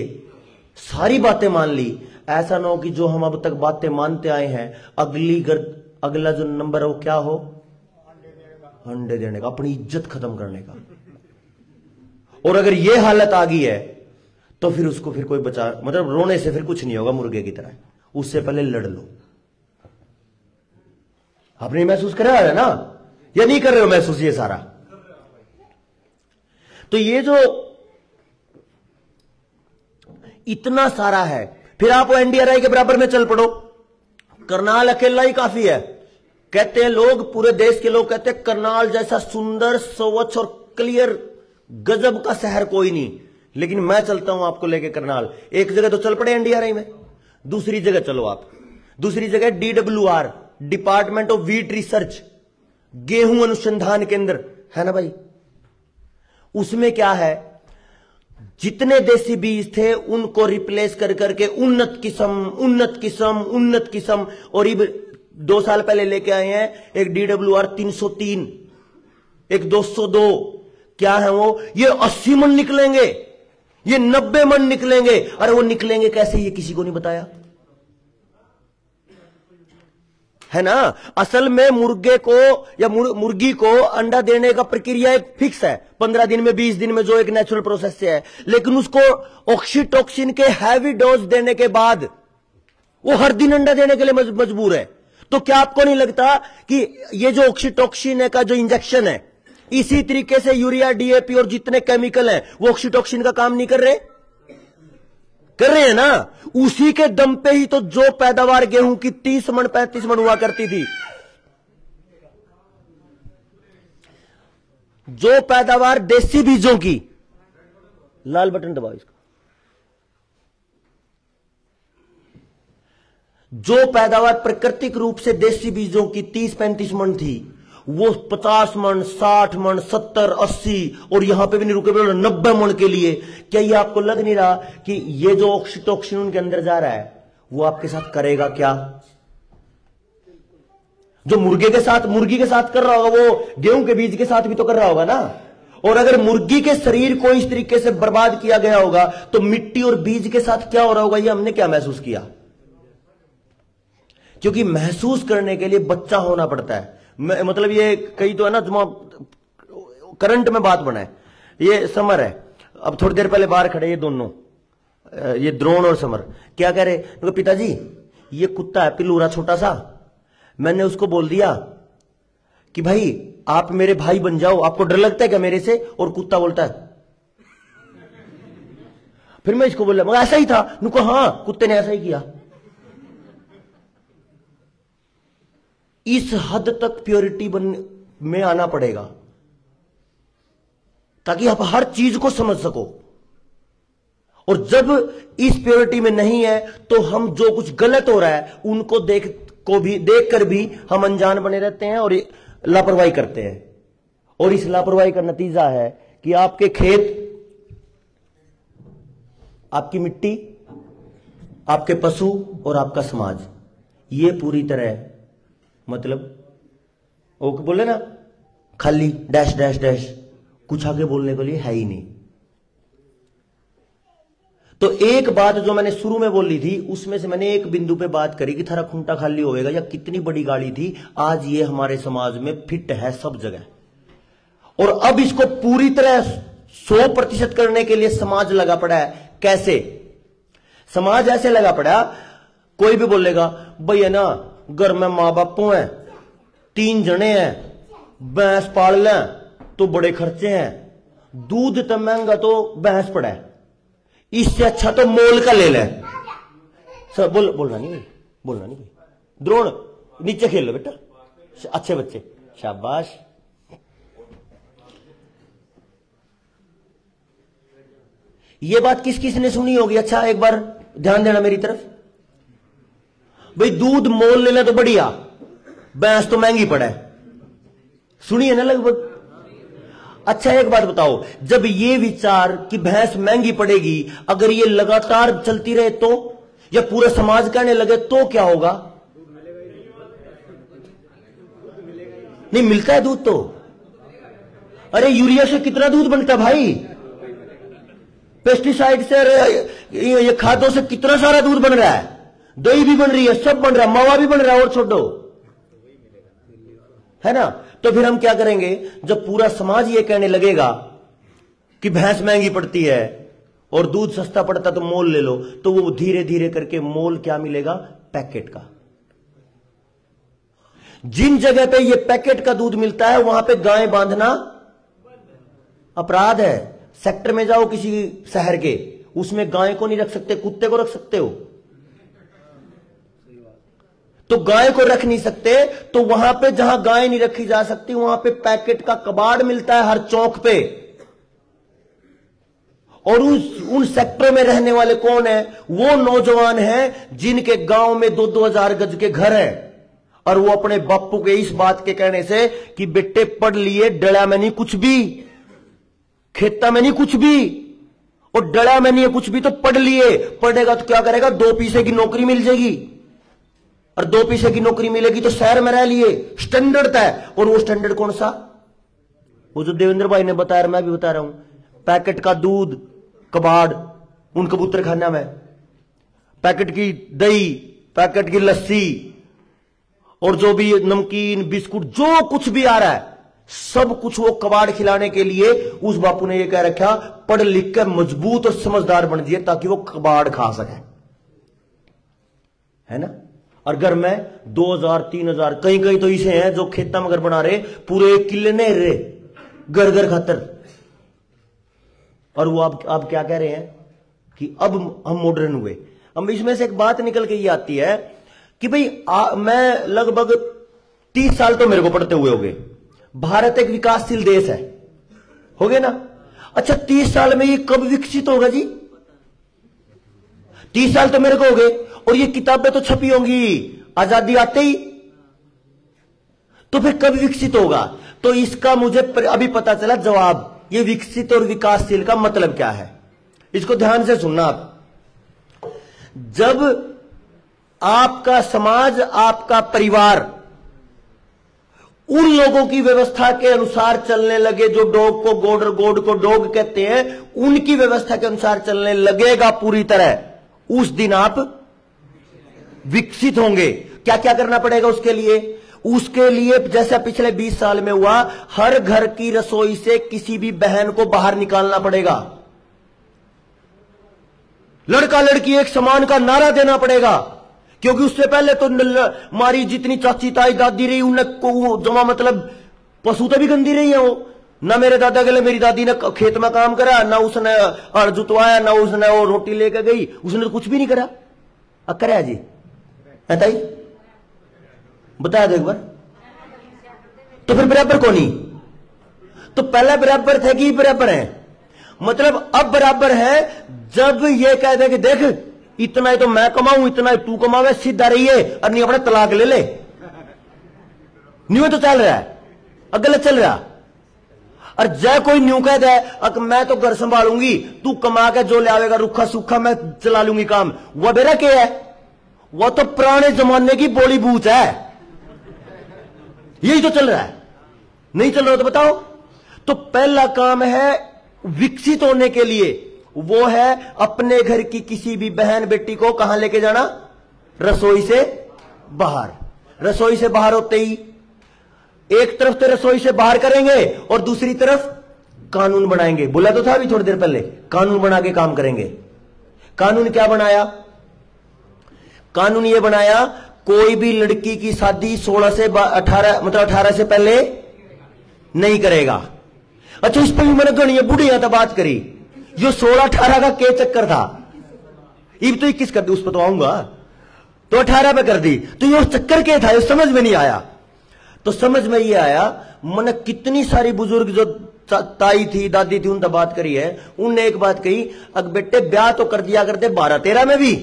सारी बातें मान ली। ऐसा ना हो कि जो हम अब तक बातें मानते आए हैं, अगला जो नंबर है वो क्या हो? अंडे देने का, अपनी इज्जत खत्म करने का। और अगर ये हालत आ गई है तो फिर उसको फिर कोई बचा, मतलब रोने से फिर कुछ नहीं होगा मुर्गे की तरह। उससे पहले लड़ लो। आपने महसूस करा है ना, या नहीं कर रहे हो महसूस ये सारा? तो ये जो इतना सारा है, फिर आप एनडीआरआई के बराबर में चल पड़ो। करनाल अकेला ही काफी है। कहते हैं लोग, पूरे देश के लोग कहते हैं करनाल जैसा सुंदर, स्वच्छ और क्लियर गजब का शहर कोई नहीं। लेकिन मैं चलता हूं आपको लेके करनाल। एक जगह तो चल पड़े एनडीआरआई में, दूसरी जगह चलो आप। दूसरी जगह DWR, department of wheat research, गेहूं अनुसंधान केंद्र है ना भाई। उसमें क्या है, जितने देसी बीज थे उनको रिप्लेस कर करके उन्नत किस्म, और ये 2 साल पहले लेके आए हैं एक DWR 303, एक 202। क्या है वो? ये 80 मन निकलेंगे, ये 90 मन निकलेंगे। अरे वो निकलेंगे कैसे, ये किसी को नहीं बताया है ना। असल में मुर्गे को या मुर्गी को अंडा देने का प्रक्रिया एक फिक्स है, 15 दिन में, 20 दिन में, जो एक नेचुरल प्रोसेस से है। लेकिन उसको ऑक्सीटोक्सिन के हैवी डोज देने के बाद वो हर दिन अंडा देने के लिए मजबूर है। तो क्या आपको नहीं लगता कि ये जो ऑक्सीटोक्सिन का जो इंजेक्शन है, इसी तरीके से यूरिया, डीएपी और जितने केमिकल हैं वो ऑक्सीटोक्सिन का काम नहीं कर रहे? कर रहे हैं ना। उसी के दम पे ही तो जो पैदावार गेहूं की 30 मन 35 मन हुआ करती थी, जो पैदावार देसी बीजों की, लाल बटन दबाओ इसका, जो पैदावार प्राकृतिक रूप से देसी बीजों की 30-35 मन थी, वो 50 मन, 60 मन, 70, 80 और यहां पे भी नहीं रुके 90 मन के लिए। क्या ये आपको लग नहीं रहा कि ये जो ऑक्सीटोक्सिन उनके अंदर जा रहा है वो आपके साथ करेगा क्या? जो मुर्गी के साथ कर रहा होगा वो गेहूं के बीज के साथ भी तो कर रहा होगा ना। और अगर मुर्गी के शरीर को इस तरीके से बर्बाद किया गया होगा तो मिट्टी और बीज के साथ क्या हो रहा होगा, ये हमने क्या महसूस किया? क्योंकि महसूस करने के लिए बच्चा होना पड़ता है। मतलब ये कई तो है ना, करंट में बात बना है। ये समर है, अब थोड़ी देर पहले बाहर खड़े ये दोनों, ये द्रोण और समर, क्या कह रहे? पिताजी ये कुत्ता है पिलूरा छोटा सा, मैंने उसको बोल दिया कि भाई आप मेरे भाई बन जाओ, आपको डर लगता है क्या मेरे से? और कुत्ता बोलता है, फिर मैं इसको बोला मगर ऐसा ही था, नुको हाँ कुत्ते ने ऐसा ही किया। इस हद तक प्योरिटी में आना पड़ेगा ताकि आप हर चीज को समझ सको। और जब इस प्योरिटी में नहीं है तो हम जो कुछ गलत हो रहा है उनको देखकर भी हम अनजान बने रहते हैं और लापरवाही करते हैं। और इस लापरवाही का नतीजा है कि आपके खेत, आपकी मिट्टी, आपके पशु और आपका समाज, ये पूरी तरह मतलब वो बोले ना खाली डैश डैश डैश, कुछ आगे बोलने के लिए है ही नहीं। तो एक बात जो मैंने शुरू में बोली थी उसमें से मैंने एक बिंदु पे बात करी कि थारा खूंटा खाली होएगा या कितनी बड़ी गाड़ी थी, आज ये हमारे समाज में फिट है सब जगह। और अब इसको पूरी तरह 100% करने के लिए समाज लगा पड़ा है। कैसे समाज ऐसे लगा पड़ा, कोई भी बोलेगा भाई है ना घर में मां बापू हैं, 3 जने हैं, भैंस पाल लें तो बड़े खर्चे हैं, दूध तो महंगा तो भैंस पड़ा है, इससे अच्छा तो मोल का ले लें। सब बोलना नहीं भाई, द्रोण नीचे खेल लो बेटा, अच्छे बच्चे, शाबाश। ये बात किस किस ने सुनी होगी? अच्छा एक बार ध्यान देना मेरी तरफ। भाई दूध मोल लेना तो बढ़िया, भैंस तो महंगी पड़ा है, सुनिए ना लगभग। अच्छा एक बात बताओ, जब ये विचार कि भैंस महंगी पड़ेगी अगर ये लगातार चलती रहे तो, या पूरा समाज कहने लगे तो क्या होगा? नहीं मिलता है दूध तो। अरे यूरिया से कितना दूध बनता है भाई, पेस्टिसाइड से, ये खादों से कितना सारा दूध बन रहा है, दही भी बन रही है, सब बन रहा है, मावा भी बन रहा है, और छोड़ो है ना। तो फिर हम क्या करेंगे जब पूरा समाज ये कहने लगेगा कि भैंस महंगी पड़ती है और दूध सस्ता पड़ता तो मोल ले लो, तो वो धीरे धीरे करके मोल क्या मिलेगा? पैकेट का। जिन जगह पे ये पैकेट का दूध मिलता है वहां पे गाय बांधना अपराध है। सेक्टर में जाओ किसी शहर के, उसमें गाय को नहीं रख सकते, कुत्ते को रख सकते हो? तो गाय को रख नहीं सकते, तो वहां पे जहां गाय नहीं रखी जा सकती वहां पे पैकेट का कबाड़ मिलता है हर चौक पे। और उन सेक्टरों में रहने वाले कौन है? वो नौजवान हैं जिनके गांव में 2-2 हजार गज के घर हैं, और वो अपने बापू के इस बात के कहने से कि बेटे पढ़ लिए, डला में नहीं कुछ भी, खेता में नहीं कुछ भी, और डला में नहीं है कुछ भी, तो पढ़ लिए। पढ़ेगा तो क्या करेगा? 2 पैसे की नौकरी मिल जाएगी, और 2 पैसे की नौकरी मिलेगी तो शहर में रह लिए। स्टैंडर्ड था, और वो स्टैंडर्ड कौन सा? वो जो देवेंद्र भाई ने बताया, मैं भी बता रहा हूं, पैकेट का दूध, कबाड़ उन कबूतर खाना में, पैकेट की दही, पैकेट की लस्सी, और जो भी नमकीन बिस्कुट जो कुछ भी आ रहा है, सब कुछ वो कबाड़ खिलाने के लिए उस बापू ने ये कह रखा, पढ़ लिख कर मजबूत और समझदार बन जाइए ताकि वो कबाड़ खा सके, है ना। और घर में 2000 3000, कहीं कहीं तो इसे हैं जो खेता में घर बना रहे, पूरे 1 किले नहीं रहे घर घर खातर। और वो आप क्या कह रहे हैं कि अब हम मॉडर्न हुए। अब इसमें से एक बात निकल के ये आती है कि भाई मैं लगभग 30 साल तो मेरे को पढ़ते हुए हो गए। भारत एक विकासशील देश है, हो गए ना। अच्छा 30 साल में ये कब विकसित होगा जी? 30 साल तो मेरे को हो गए, और ये किताबें तो छपी होंगी आजादी आते ही, तो फिर कब विकसित होगा? तो इसका मुझे अभी पता चला जवाब। ये विकसित और विकासशील का मतलब क्या है, इसको ध्यान से सुनना आप। जब आपका समाज, आपका परिवार उन लोगों की व्यवस्था के अनुसार चलने लगे जो डॉग को गोड को डॉग कहते हैं, उनकी व्यवस्था के अनुसार चलने लगेगा पूरी तरह, उस दिन आप विकसित होंगे। क्या क्या करना पड़ेगा उसके लिए? उसके लिए जैसा पिछले 20 साल में हुआ, हर घर की रसोई से किसी भी बहन को बाहर निकालना पड़ेगा। लड़का लड़की एक समान का नारा देना पड़ेगा, क्योंकि उससे पहले तो हमारी जितनी चाची ताई दादी रही उनको जमा मतलब पशु तो भी गंदी रही है। वो ना मेरे दादा के लिए मेरी दादी ने खेत में काम करा, ना उसने हड़ जुतवाया, ना उसने वो रोटी लेकर गई, उसने तो कुछ भी नहीं करा। करे जी है ताई, बताया दो एक बार। तो फिर बराबर कौन ही? तो पहले बराबर थे कि बराबर है? मतलब अब बराबर है जब ये कहते हैं कि देख इतना ही तो मैं कमाऊं, इतना ही तू कमावे, सीधा रहिए, और नहीं अपने तलाक ले ले। न्यू तो चल रहा है, गलत चल रहा। और जय कोई न्यू कहता है मैं तो घर संभालूंगी, तू कमा के जो ले आवेगा रुखा सूखा मैं चला लूंगी काम, वह मेरा क्या है? वह तो पुराने जमाने की बोली बूच है। यही तो चल रहा है। नहीं चल रहा तो बताओ। तो पहला काम है विकसित होने के लिए, वो है अपने घर की किसी भी बहन बेटी को कहां लेके जाना? रसोई से बाहर। रसोई से बाहर होते ही एक तरफ तो रसोई से बाहर करेंगे और दूसरी तरफ कानून बनाएंगे। बोला तो था अभी थोड़ी देर पहले, कानून बना के काम करेंगे। कानून क्या बनाया? कानून ये बनाया कोई भी लड़की की शादी 16 से 18 मतलब 18 से पहले नहीं करेगा। अच्छा इस पर भी मैंने गणिया बुढ़िया तो बात करी, जो 16-18 का क्या चक्कर था, ये तो 21 कर दी, उस पर तो आऊंगा, तो 18 पे कर दी। तो ये चक्कर क्या था, ये समझ में नहीं आया। तो समझ में ये आया, मैंने कितनी सारी बुजुर्ग जो ताई थी दादी थी उनसे बात करी है, उनने एक बात कही, अगर बेटे ब्याह तो कर दिया करते 12-13 में भी,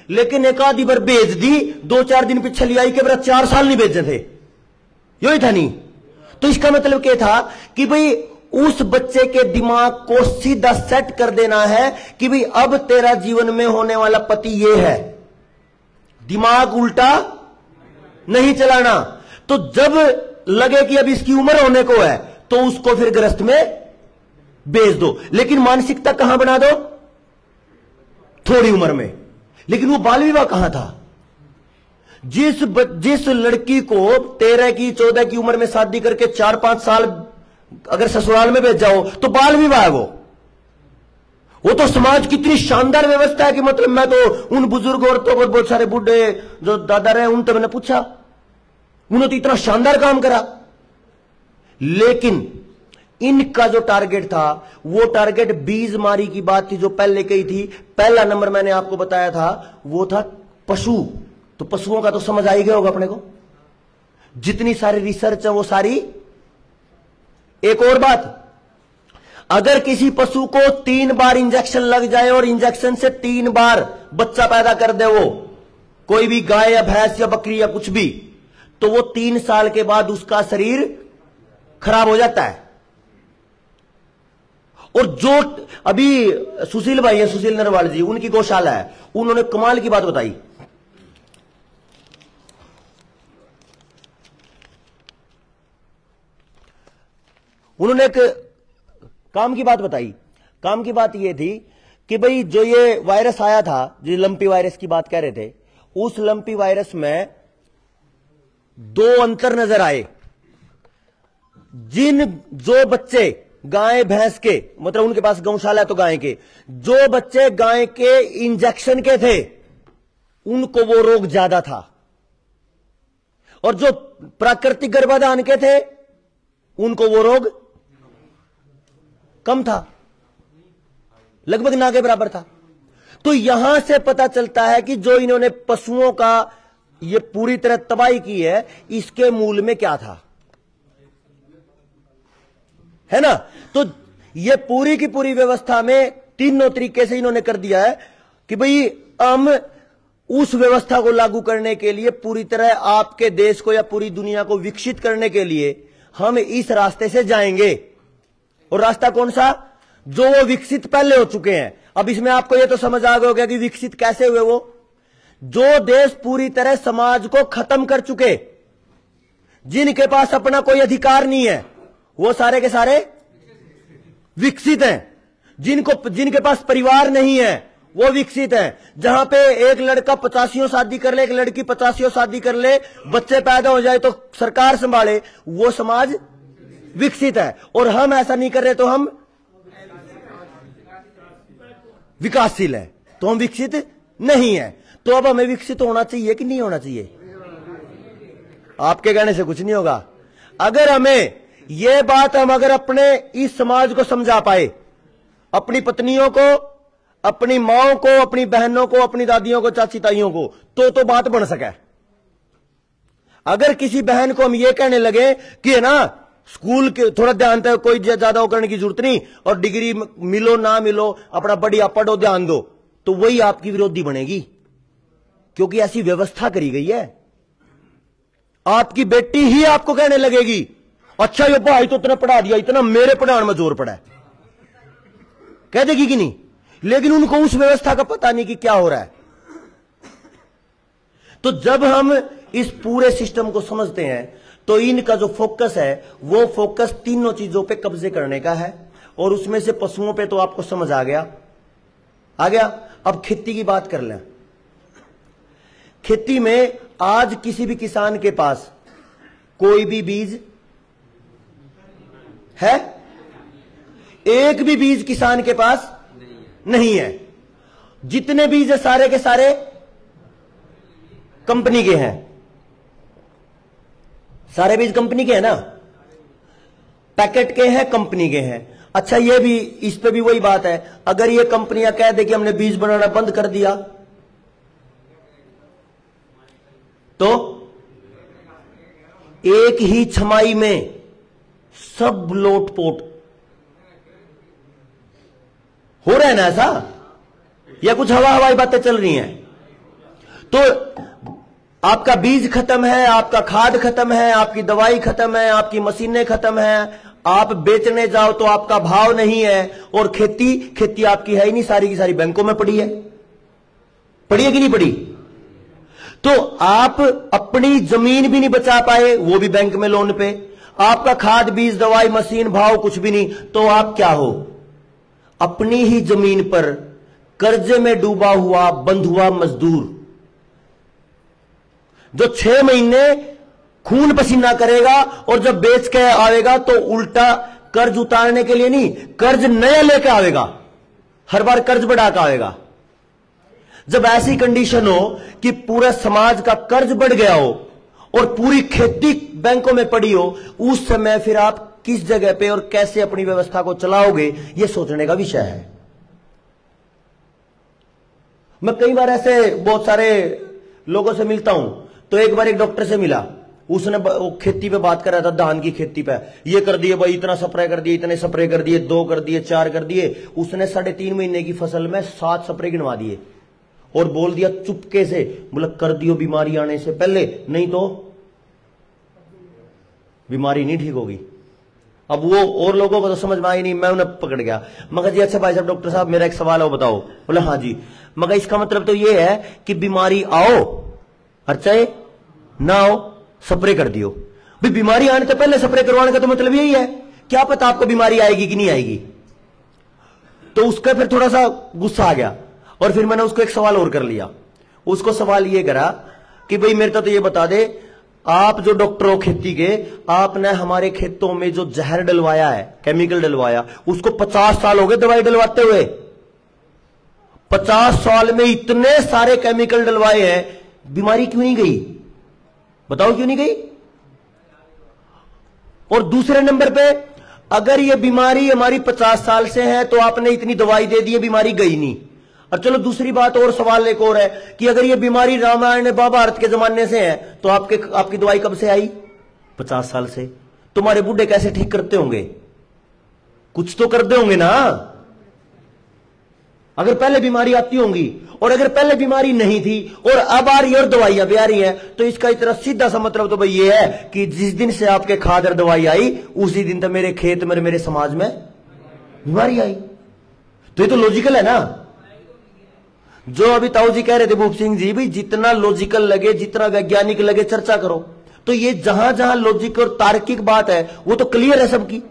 लेकिन एक आधी बार भेज दी, 2-4 दिन पीछे ले आई के मेरा 4 साल नहीं भेजे थे, यही था नहीं। तो इसका मतलब क्या था कि भाई उस बच्चे के दिमाग को सीधा सेट कर देना है कि भाई अब तेरा जीवन में होने वाला पति ये है, दिमाग उल्टा नहीं चलाना। तो जब लगे कि अब इसकी उम्र होने को है तो उसको फिर गृहस्थ में भेज दो, लेकिन मानसिकता कहां बना दो? थोड़ी उम्र में। लेकिन वो बाल विवाह कहां था? जिस लड़की को 13 की 14 की उम्र में शादी करके 4-5 साल अगर ससुराल में भेज जाओ तो बाल विवाह है वो तो समाज की इतनी शानदार व्यवस्था है कि मतलब मैं तो उन बुजुर्ग औरतों को, बहुत सारे बूढ़े जो दादा रहे उनसे मैंने पूछा, उन्होंने तो इतना शानदार काम करा। लेकिन इनका जो टारगेट था वो टारगेट बीजमारी की बात थी जो पहले कही थी। पहला नंबर मैंने आपको बताया था वो था पशु। तो पशुओं का तो समझ आ ही गया होगा अपने को, जितनी सारी रिसर्च है वो सारी। एक और बात, अगर किसी पशु को 3 बार इंजेक्शन लग जाए और इंजेक्शन से 3 बार बच्चा पैदा कर दे, वो कोई भी गाय या भैंस या बकरी या कुछ भी, तो वो 3 साल के बाद उसका शरीर खराब हो जाता है। और जो अभी सुशील भाई है, सुशील नरवाल जी, उनकी गौशाला है, उन्होंने कमाल की बात बताई। उन्होंने एक काम की बात बताई। काम की बात यह थी कि भाई जो ये वायरस आया था, जो लंपी वायरस की बात कह रहे थे, उस लंपी वायरस में 2 अंतर नजर आए। जो बच्चे गाय भैंस के, मतलब उनके पास गौशाला है तो गाय के, जो बच्चे गाय के इंजेक्शन के थे उनको वो रोग ज्यादा था, और जो प्राकृतिक गर्भाधान के थे उनको वो रोग कम था, लगभग ना के बराबर था। तो यहां से पता चलता है कि जो इन्होंने पशुओं का ये पूरी तरह तबाही की है, इसके मूल में क्या था, है ना। तो ये पूरी की पूरी व्यवस्था में तीनों तरीके से इन्होंने कर दिया है कि भाई हम उस व्यवस्था को लागू करने के लिए, पूरी तरह आपके देश को या पूरी दुनिया को विकसित करने के लिए हम इस रास्ते से जाएंगे। और रास्ता कौन सा? जो वो विकसित पहले हो चुके हैं। अब इसमें आपको ये तो समझ आ गया कि विकसित कैसे हुए। वो जो देश पूरी तरह समाज को खत्म कर चुके, जिनके पास अपना कोई अधिकार नहीं है, वो सारे के सारे विकसित हैं। जिनके पास परिवार नहीं है वो विकसित है। जहां पे एक लड़का 85 शादी कर ले, एक लड़की 85 शादी कर ले, बच्चे पैदा हो जाए तो सरकार संभाले, वो समाज विकसित है। और हम ऐसा नहीं कर रहे तो हम विकासशील है, तो हम विकसित नहीं है। तो अब हमें विकसित होना चाहिए कि नहीं होना चाहिए? आपके कहने से कुछ नहीं होगा। अगर हमें यह बात हम अगर अपने इस समाज को समझा पाए, अपनी पत्नियों को, अपनी माओं को, अपनी बहनों को, अपनी दादियों को, चाची ताइयों को, तो बात बन सके। अगर किसी बहन को हम ये कहने लगे कि है ना स्कूल के थोड़ा ध्यान तक, कोई ज्यादा करने की जरूरत नहीं, और डिग्री मिलो ना मिलो अपना बढ़िया पढ़ो ध्यान दो, तो वही आपकी विरोधी बनेगी, क्योंकि ऐसी व्यवस्था करी गई है। आपकी बेटी ही आपको कहने लगेगी अच्छा ये भाई तो इतना पढ़ा दिया, इतना मेरे पढ़ाने में जोर पड़ा है, कह देगी कि नहीं? लेकिन उनको उस व्यवस्था का पता नहीं कि क्या हो रहा है। तो जब हम इस पूरे सिस्टम को समझते हैं तो इनका जो फोकस है वो फोकस तीनों चीजों पे कब्जे करने का है। और उसमें से पशुओं पे तो आपको समझ आ गया। अब खेती की बात कर लें। खेती में आज किसी भी किसान के पास कोई भी बीज है? एक भी बीज किसान के पास नहीं है। जितने बीज है सारे के सारे कंपनी के हैं। सारे बीज कंपनी के हैं ना, पैकेट के हैं, कंपनी के हैं। अच्छा ये भी, इस पे भी वही बात है, अगर ये कंपनियां कह दे कि हमने बीज बनाना बंद कर दिया तो एक ही छमाई में सब लोटपोट हो रहा है ना ऐसा, या कुछ हवाई बातें चल रही हैं? तो आपका बीज खत्म है, आपका खाद खत्म है, आपकी दवाई खत्म है, आपकी मशीनें खत्म है, आप बेचने जाओ तो आपका भाव नहीं है, और खेती आपकी है ही नहीं, सारी की सारी बैंकों में पड़ी है कि नहीं पड़ी? तो आप अपनी जमीन भी नहीं बचा पाए, वो भी बैंक में लोन पे, आपका खाद बीज दवाई मशीन भाव कुछ भी नहीं, तो आप क्या हो? अपनी ही जमीन पर कर्जे में डूबा हुआ बंधुआ मजदूर, जो 6 महीने खून पसीना करेगा और जब बेच के आएगा तो उल्टा कर्ज उतारने के लिए नहीं, कर्ज नया लेकर आएगा, हर बार कर्ज बढ़ा कर आएगा। जब ऐसी कंडीशन हो कि पूरा समाज का कर्ज बढ़ गया हो और पूरी खेती बैंकों में पड़ी हो, उस समय फिर आप किस जगह पे और कैसे अपनी व्यवस्था को चलाओगे, यह सोचने का विषय है। मैं कई बार ऐसे बहुत सारे लोगों से मिलता हूं, तो एक बार एक डॉक्टर से मिला, उसने खेती पे बात कर रहा था, धान की खेती पे, ये कर दिए भाई, इतना स्प्रे कर दिए, इतने स्प्रे कर दिए, 2 कर दिए, 4 कर दिए। उसने 3.5 महीने की फसल में 7 स्प्रे गिनवा दिए और बोल दिया चुपके से, बोला कर दियो बीमारी आने से पहले, नहीं तो बीमारी नहीं ठीक होगी। अब वो और लोगों को तो समझ में आई नहीं, मैं उन्हें पकड़ गया। मगर जी अच्छा भाई साहब डॉक्टर साहब मेरा एक सवाल है, बताओ। बोला हाँ जी। मगर इसका मतलब तो ये है कि बीमारी आओ और चाहे ना आओ स्प्रे कर दियो। भाई बीमारी आने से पहले स्प्रे करवाने का तो मतलब यही है, क्या पता आपको बीमारी आएगी कि नहीं आएगी। तो उसका फिर थोड़ा सा गुस्सा आ गया और फिर मैंने उसको एक सवाल और कर लिया। उसको सवाल ये करा कि भाई मेरे तो ये बता दे, आप जो डॉक्टर हो खेती के, आपने हमारे खेतों में जो जहर डलवाया है, केमिकल डलवाया, उसको 50 साल हो गए दवाई डलवाते हुए। 50 साल में इतने सारे केमिकल डलवाए हैं, बीमारी क्यों नहीं गई? बताओ क्यों नहीं गई? और दूसरे नंबर पे, अगर ये बीमारी हमारी 50 साल से है तो आपने इतनी दवाई दे दी है, बीमारी गई नहीं। और चलो दूसरी बात और, सवाल एक और है कि अगर ये बीमारी रामायण महाभारत के जमाने से है तो आपकी दवाई कब से आई? 50 साल से। तुम्हारे बूढ़े कैसे ठीक करते होंगे? कुछ तो करते होंगे ना, अगर पहले बीमारी आती होंगी। और अगर पहले बीमारी नहीं थी और अब आ रही है और दवाइयां भी आ रही है, तो इसका इतना सीधा सा मतलब तो भाई ये है कि जिस दिन से आपके खाद और दवाई आई उसी दिन तो मेरे खेत में, मेरे समाज में बीमारी आई। तो ये तो लॉजिकल है ना। जो अभी ताऊ जी कह रहे थे, भूप सिंह जी, भी जितना लॉजिकल लगे, जितना वैज्ञानिक लगे, चर्चा करो। तो ये जहां जहां लॉजिक और तार्किक बात है वो तो क्लियर है सबकी।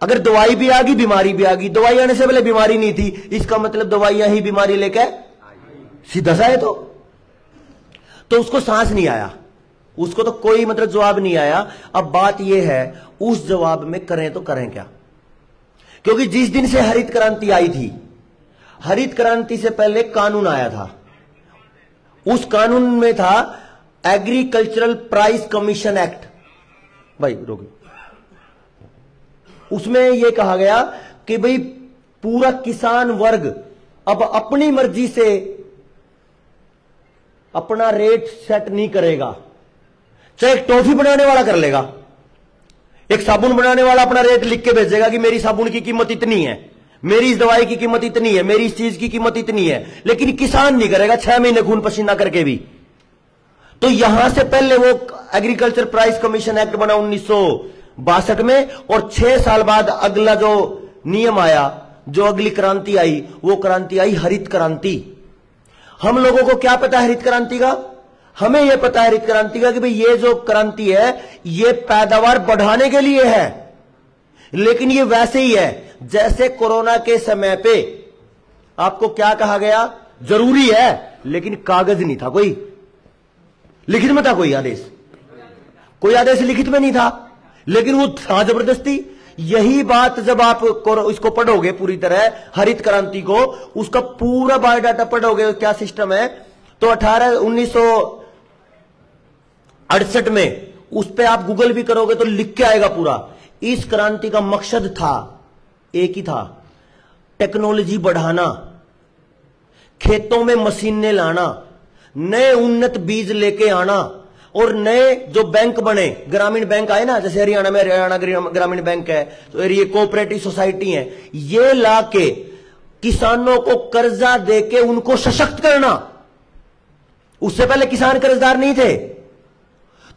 अगर दवाई भी आ गई, बीमारी भी आ गई। दवाई आने से पहले बीमारी नहीं थी, इसका मतलब दवाइयां ही बीमारी लेके सीधा सा है। तो उसको सांस नहीं आया, उसको तो कोई मतलब जवाब नहीं आया। अब बात यह है उस जवाब में करें तो करें क्या? क्योंकि जिस दिन से हरित क्रांति आई थी, हरित क्रांति से पहले कानून आया था। उस कानून में था एग्रीकल्चरल प्राइस कमीशन एक्ट। भाई रोके, उसमें यह कहा गया कि भाई पूरा किसान वर्ग अब अपनी मर्जी से अपना रेट सेट नहीं करेगा। चाहे एक टॉफी बनाने वाला कर लेगा, एक साबुन बनाने वाला अपना रेट लिख के भेजेगा कि मेरी साबुन की कीमत इतनी है, मेरी इस दवाई की कीमत इतनी है, मेरी इस चीज की कीमत इतनी है। लेकिन किसान नहीं करेगा, 6 महीने खून पसीना करके भी। तो यहां से पहले वो एग्रीकल्चर प्राइस कमीशन एक्ट बना 1962 में, और 6 साल बाद अगला जो नियम आया, जो अगली क्रांति आई, वो क्रांति आई हरित क्रांति। हम लोगों को क्या पता है हरित क्रांति का? हमें यह पता है हरित क्रांति का कि भाई ये जो क्रांति है ये पैदावार बढ़ाने के लिए है। लेकिन ये वैसे ही है जैसे कोरोना के समय पे आपको क्या कहा गया, जरूरी है, लेकिन कागज नहीं था, कोई लिखित में था, कोई आदेश लिखित में नहीं था, लेकिन वो था जबरदस्ती। यही बात जब आप इसको पढ़ोगे पूरी तरह हरित क्रांति को, उसका पूरा बायोडाटा पढ़ोगे क्या सिस्टम है, तो 1968 में उस पे आप गूगल भी करोगे तो लिख के आएगा पूरा। इस क्रांति का मकसद था, एक ही था, टेक्नोलॉजी बढ़ाना, खेतों में मशीनें लाना, नए उन्नत बीज लेके आना, और नए जो बैंक बने, ग्रामीण बैंक आए ना, जैसे हरियाणा में हरियाणा ग्रामीण बैंक है, तो ये कोऑपरेटिव सोसाइटी है, ये लाके किसानों को कर्जा देके उनको सशक्त करना। उससे पहले किसान कर्जदार नहीं थे,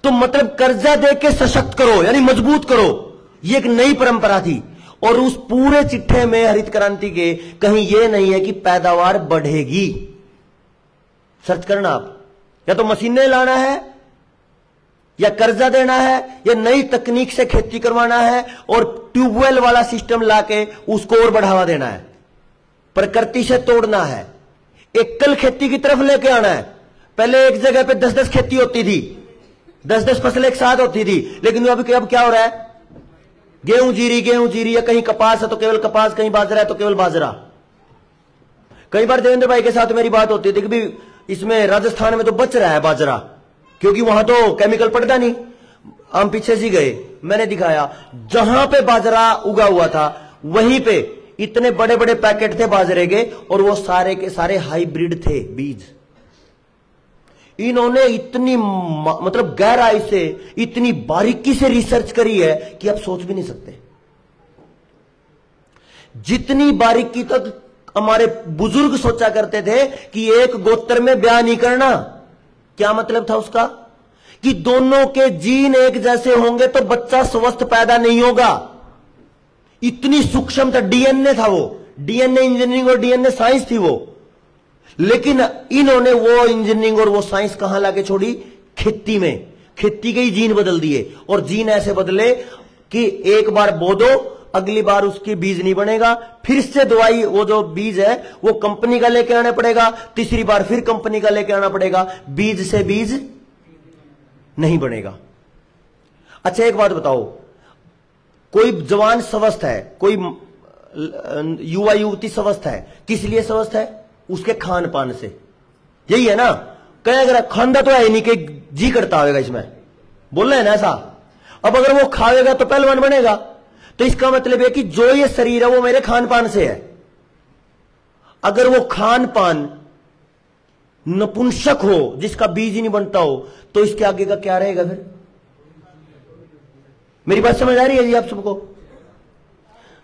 तो मतलब कर्जा देके सशक्त करो, यानी मजबूत करो, ये एक नई परंपरा थी। और उस पूरे चिट्ठे में हरित क्रांति के कहीं यह नहीं है कि पैदावार बढ़ेगी। सर्च करना आप, या तो मशीनें लाना है, या कर्जा देना है, या नई तकनीक से खेती करवाना है, और ट्यूबवेल वाला सिस्टम लाके उसको और बढ़ावा देना है, प्रकृति से तोड़ना है, एकल खेती की तरफ लेके आना है। पहले एक जगह पे 10-10 खेती होती थी, 10-10 फसलें एक साथ होती थी, लेकिन अब क्या हो रहा है, गेहूं जीरी, या कहीं कपास है तो केवल कपास, कहीं बाजरा है तो केवल बाजरा। कई बार देवेंद्र भाई के साथ मेरी बात होती थी कि भी इसमें राजस्थान में तो बच रहा है बाजरा, क्योंकि वहां तो केमिकल पड़ता नहीं। हम पीछे से गए, मैंने दिखाया जहां पे बाजरा उगा हुआ था वहीं पे इतने बड़े बड़े पैकेट थे बाजरे के, और वो सारे के सारे हाइब्रिड थे बीज। इन्होंने इतनी मतलब गहराई से, इतनी बारीकी से रिसर्च करी है कि आप सोच भी नहीं सकते। जितनी बारीकी तक हमारे बुजुर्ग सोचा करते थे कि एक गोत्र में ब्याह नहीं करना। क्या मतलब था उसका? कि दोनों के जीन एक जैसे होंगे तो बच्चा स्वस्थ पैदा नहीं होगा। इतनी सूक्ष्म था, डीएनए था वो, डीएनए इंजीनियरिंग और डीएनए साइंस थी वो। लेकिन इन्होंने वो इंजीनियरिंग और वो साइंस कहां लाके छोड़ी? खेती में। खेती के ही जीन बदल दिए, और जीन ऐसे बदले कि एक बार बो दो, अगली बार उसके बीज नहीं बनेगा, फिर से दवाई, वो जो बीज है वो कंपनी का लेके आना पड़ेगा, तीसरी बार फिर कंपनी का लेके आना पड़ेगा, बीज से बीज नहीं बनेगा। अच्छा एक बात बताओ, कोई जवान स्वस्थ है, कोई युवा युवती स्वस्थ है, किस लिए स्वस्थ है? उसके खान पान से। यही है ना, कहीं अगर खांदा तो है ही नहीं कि जी करता होगा इसमें, बोल रहे हैं ना ऐसा। अब अगर वो खाएगा तो पहलवान बनेगा, तो इसका मतलब है कि जो ये शरीर है वो मेरे खान पान से है। अगर वो खान पान नपुंसक हो, जिसका बीज ही नहीं बनता हो, तो इसके आगे का क्या रहेगा फिर? मेरी बात समझ आ रही है जी आप सबको?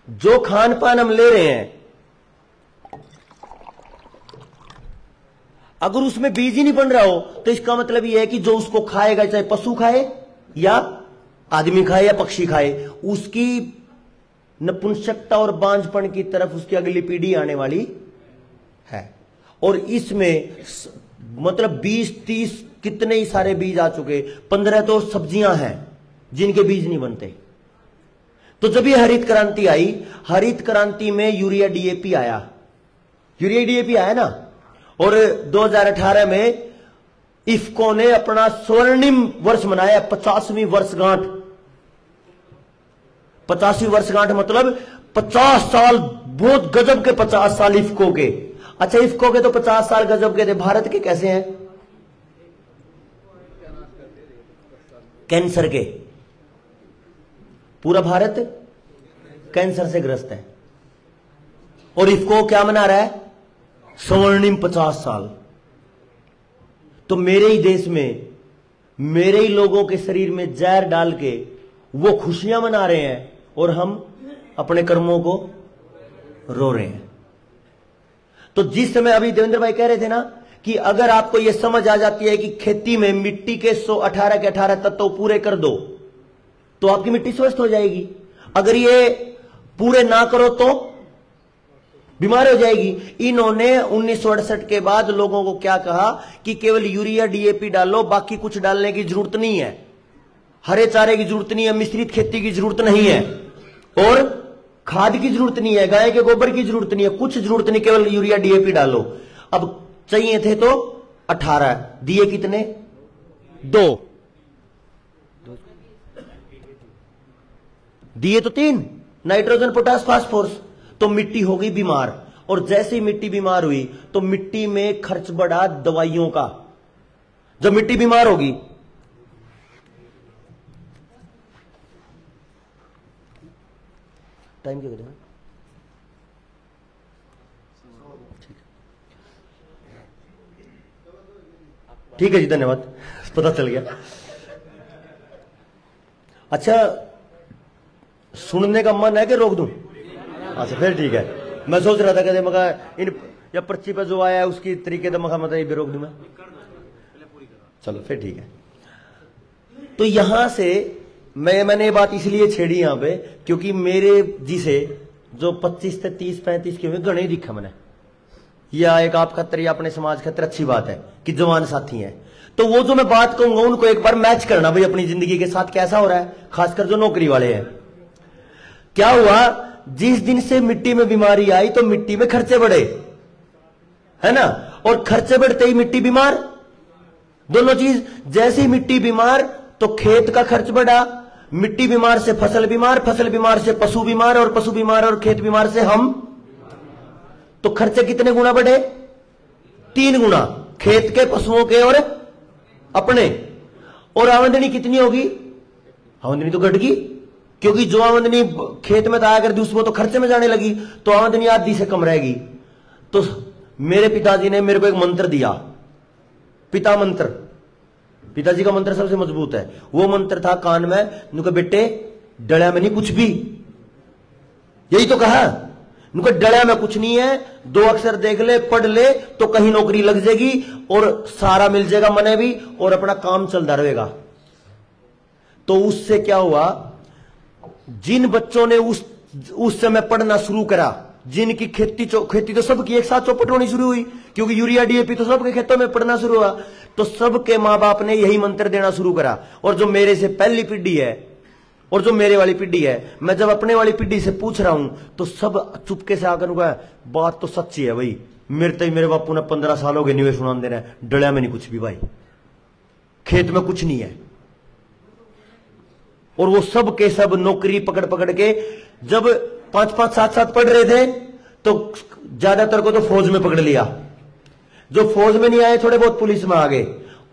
जो खान पान हम ले रहे हैं, अगर उसमें बीज ही नहीं बन रहा हो, तो इसका मतलब यह है कि जो उसको खाएगा, चाहे पशु खाए या आदमी खाए या पक्षी खाए, उसकी नपुंसकता और बांझपन की तरफ उसकी अगली पीढ़ी आने वाली है। और इसमें मतलब 20-30 कितने ही सारे बीज आ चुके, 15 तो सब्जियां हैं जिनके बीज नहीं बनते। तो जब ये हरित क्रांति आई, हरित क्रांति में यूरिया डीएपी आया, यूरिया डीएपी आया ना। और 2018 में इफको ने अपना स्वर्णिम वर्ष मनाया, 50वीं वर्षगांठ। 50वीं वर्षगांठ मतलब 50 साल, बहुत गजब के 50 साल इफको के। अच्छा, इफको के तो 50 साल गजब के थे, भारत के कैसे हैं? कैंसर के, पूरा भारत कैंसर से ग्रस्त है। और इफको क्या मना रहा है? स्वर्णिम 50 साल। तो मेरे ही देश में, मेरे ही लोगों के शरीर में जहर डाल के वो खुशियां मना रहे हैं, और हम अपने कर्मों को रो रहे हैं। तो जिस समय अभी देवेंद्र भाई कह रहे थे ना कि अगर आपको यह समझ आ जाती है कि खेती में मिट्टी के 118 के 18 तत्व पूरे कर दो तो आपकी मिट्टी स्वस्थ हो जाएगी। अगर ये पूरे ना करो तो बीमार हो जाएगी। इन्होंने 1968 के बाद लोगों को क्या कहा कि केवल यूरिया डीएपी डालो, बाकी कुछ डालने की जरूरत नहीं है, हरे चारे की जरूरत नहीं है, मिश्रित खेती की जरूरत नहीं है, और खाद की जरूरत नहीं है, गाय के गोबर की जरूरत नहीं है, कुछ जरूरत नहीं, केवल यूरिया डीएपी डालो। अब चाहिए थे तो 18, दिए कितने? 2, दिए तो 3, नाइट्रोजन, पोटास, फास्फोरस। तो मिट्टी हो गई बीमार, और जैसे ही मिट्टी बीमार हुई तो मिट्टी में खर्च बढ़ा दवाइयों का। जब मिट्टी बीमार होगी, टाइम क्या करेगा? ठीक है जी, धन्यवाद, पता चल गया। अच्छा, सुनने का मन है कि रोक दूं? अच्छा फिर ठीक है। मैं सोच रहा था कहते मगर इन या पर्ची पर जो आया है उसकी तरीके से मखा मतलब ये भी रोक दूं मैं। चलो फिर ठीक है। तो यहां से मैंने ये बात इसलिए छेड़ी यहां पे क्योंकि मेरे जी से जो 25 से 30-35 के हुए गणे ही दिखा मैंने, या एक आप खतर या अपने समाज खतर, अच्छी बात है कि जवान साथी हैं। तो वो जो मैं बात कहूंगा उनको एक बार मैच करना भाई अपनी जिंदगी के साथ कैसा हो रहा है, खासकर जो नौकरी वाले हैं। क्या हुआ, जिस दिन से मिट्टी में बीमारी आई तो मिट्टी में खर्चे बढ़े, है ना, और खर्चे बढ़ते ही मिट्टी बीमार, दोनों चीज। जैसे ही मिट्टी बीमार तो खेत का खर्च बढ़ा, मिट्टी बीमार से फसल बीमार, फसल बीमार से पशु बीमार, और पशु बीमार और खेत बीमार से हम। तो खर्चे कितने गुना बढ़े? 3 गुना, खेत के, पशुओं के और अपने। और आमदनी कितनी होगी? आमदनी तो घट गई, क्योंकि जो आमदनी खेत में आया करती उसको तो खर्चे में जाने लगी, तो आमदनी आधी से कम रहेगी। तो मेरे पिताजी ने मेरे को एक मंत्र दिया, पिता मंत्र। पिताजी का मंत्र सबसे मजबूत है। वो मंत्र था कान में, उनका बेटे डड़ा में नहीं कुछ भी, यही तो कहा, उनका डड़ा में कुछ नहीं है, 2 अक्षर देख ले, पढ़ ले तो कहीं नौकरी लग जाएगी और सारा मिल जाएगा मने भी, और अपना काम चलता रहेगा। तो उससे क्या हुआ, जिन बच्चों ने उस समय पढ़ना शुरू करा, जिनकी खेती तो सबकी एक साथ चौपट होनी शुरू हुई, क्योंकि यूरिया डीएपी तो सबके खेतों में पढ़ना शुरू हुआ, तो सबके मां बाप ने यही मंत्र देना शुरू करा। और जो मेरे से पहली पीढ़ी है और जो मेरे वाली पीढ़ी है, मैं जब अपने वाली पीढ़ी से पूछ रहा हूं तो सब चुपके से आकर उनका बात तो सच्ची है भाई, मेरे बापू ने 15 साल हो गए निवेश सुना दे रहे हैं, डलिया में नहीं कुछ भी भाई, खेत में कुछ नहीं है। और वो सब के सब नौकरी पकड़ पकड़ के, जब 5-5, 7-7 पढ़ रहे थे तो ज्यादातर को तो फौज में पकड़ लिया, जो फौज में नहीं आए थोड़े बहुत पुलिस में आ गए,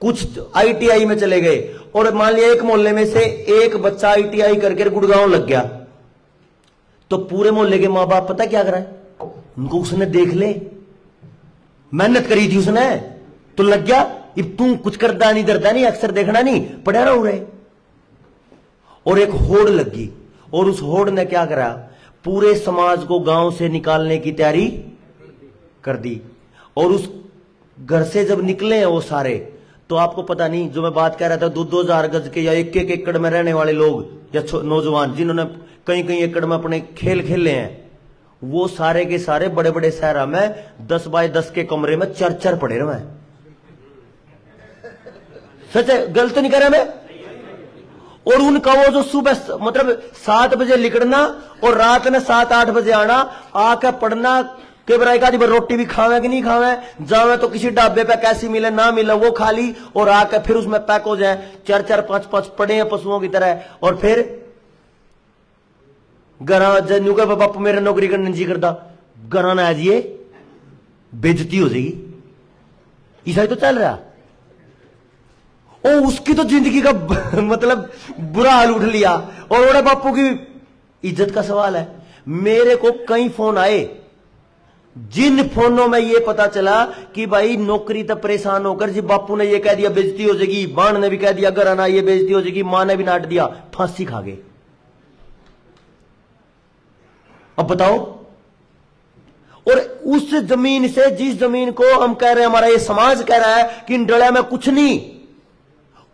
कुछ आईटीआई में चले गए, और मान लिया एक मोहल्ले में से एक बच्चा आईटीआई करके गुड़गांव लग गया, तो पूरे मोहल्ले के मां बाप पता क्या कराए, उनको उसने देख ले, मेहनत करी थी उसने तो लग गया, अब तू कुछ करता नहीं डरता नहीं, अक्सर देखना नहीं, पढ़ा रहा रहे। और एक होड़ लगी, और उस होड़ ने क्या करा, पूरे समाज को गांव से निकालने की तैयारी कर दी। और उस घर से जब निकले हैं वो सारे, तो आपको पता नहीं, जो मैं बात कह रहा था 2,000 गज के या 1-1 एकड़ में रहने वाले लोग या नौजवान जिन्होंने कई एकड़ में अपने खेल खेले हैं, वो सारे के सारे बड़े बड़े शहरों में 10 बाय 10 के कमरे में 4-4 पड़े रहे। सच है, गलत तो नहीं कह रहा मैं। और उनका वो जो सुबह मतलब 7 बजे निकलना और रात में 7-8 बजे आना, आके पढ़ना के बराई का रोटी भी खावे कि नहीं खावे, जावे तो किसी ढाबे पे कैसी मिले ना मिले वो खा ली, और आके फिर उसमें पैक हो जाए, 4-4 5-5 पड़े हैं पशुओं की तरह। और फिर गरा जू का बापू मेरे नौकरी करने जी करता, गरा ना आजिए बेइज्जती हो जाएगी, ऐसा ही तो चल रहा। ओ उसकी तो जिंदगी का मतलब बुरा हाल उठ लिया, और बड़े बापू की इज्जत का सवाल है। मेरे को कई फोन आए, जिन फोनों में ये पता चला कि भाई नौकरी तक परेशान होकर जी बापू ने ये कह दिया बेइज्जती हो जाएगी, बाण ने भी कह दिया अगर आना ये बेइज्जती हो जाएगी, मां ने भी नाट दिया, फांसी खा गए। अब बताओ, और उस जमीन से, जिस जमीन को हम कह रहे हैं, हमारा ये समाज कह रहा है कि इन डड़ा में कुछ नहीं,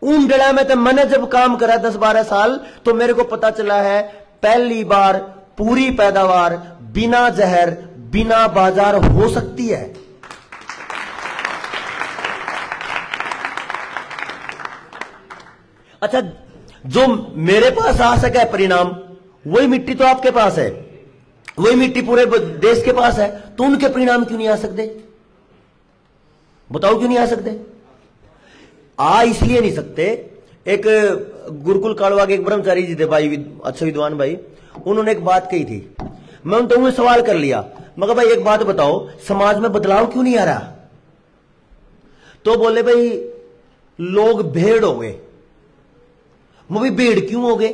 उन डड़ा में तो मैंने जब काम करा 10-12 साल, तो मेरे को पता चला है पहली बार पूरी पैदावार बिना जहर बिना बाजार हो सकती है। अच्छा, जो मेरे पास आ सका है परिणाम, वही मिट्टी तो आपके पास है, वही मिट्टी पूरे देश के पास है, तो उनके परिणाम क्यों नहीं आ सकते? बताओ क्यों नहीं आ सकते? आ इसलिए नहीं सकते, एक गुरुकुल कालवा के एक ब्रह्मचारी जी थे भाई, अच्छे विद्वान भाई, उन्होंने एक बात कही थी, मैं उनसे सवाल कर लिया, मगर भाई एक बात बताओ, समाज में बदलाव क्यों नहीं आ रहा? तो बोले भाई लोग भेड़ हो गए। मैं भाई भेड़ क्यों हो गए?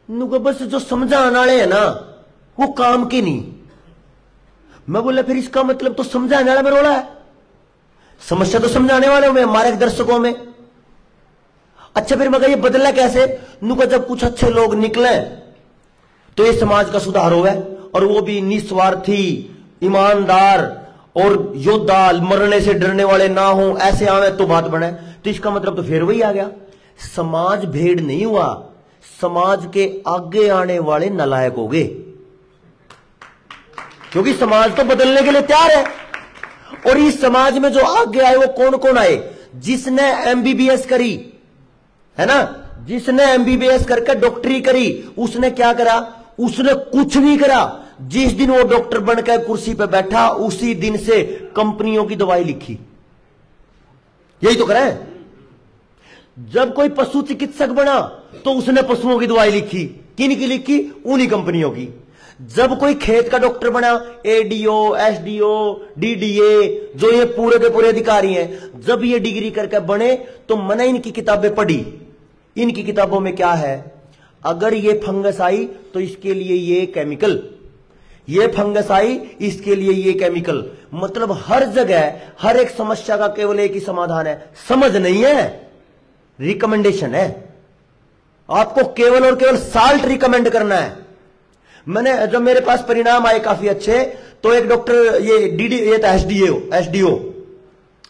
बस जो समझाने वाले है ना वो काम के नहीं। मैं बोला फिर इसका मतलब तो समझाने वाला में रोड़ा है, समस्या तो समझाने वाले में, हमारे दर्शकों में। अच्छा फिर मगर ये बदला कैसे? नुका जब कुछ अच्छे लोग निकले तो ये समाज का सुधार हुआ, और वो भी निस्वार्थी, ईमानदार और योद्धा, मरने से डरने वाले ना हो, ऐसे आवे तो बात बने। तो इसका मतलब तो फिर वही आ गया, समाज भेड़ नहीं हुआ, समाज के आगे आने वाले नालायक हो गए, क्योंकि समाज तो बदलने के लिए तैयार है। और इस समाज में जो आगे आए वो कौन कौन आए? जिसने एमबीबीएस करी है ना, जिसने एमबीबीएस करके डॉक्टरी करी, उसने क्या करा? उसने कुछ नहीं करा। जिस दिन वो डॉक्टर बनकर कुर्सी पे बैठा, उसी दिन से कंपनियों की दवाई लिखी। यही तो करा है। जब कोई पशु चिकित्सक बना तो उसने पशुओं की दवाई लिखी। किन की लिखी? उन्हीं कंपनियों की। जब कोई खेत का डॉक्टर बना, एडीओ, एसडीओ, डीडीए, जो ये पूरे के पूरे अधिकारी हैं, जब ये डिग्री करके बने तो मैंने इनकी किताबें पढ़ी। इनकी किताबों में क्या है? अगर ये फंगस आई तो इसके लिए ये केमिकल, ये फंगस आई इसके लिए ये केमिकल। मतलब हर जगह हर एक समस्या का केवल एक ही समाधान है। समझ नहीं है, रिकमेंडेशन है। आपको केवल और केवल साल्ट रिकमेंड करना है। मैंने जब मेरे पास परिणाम आए काफी अच्छे, तो एक डॉक्टर, ये डीडी, ये था एसडीओ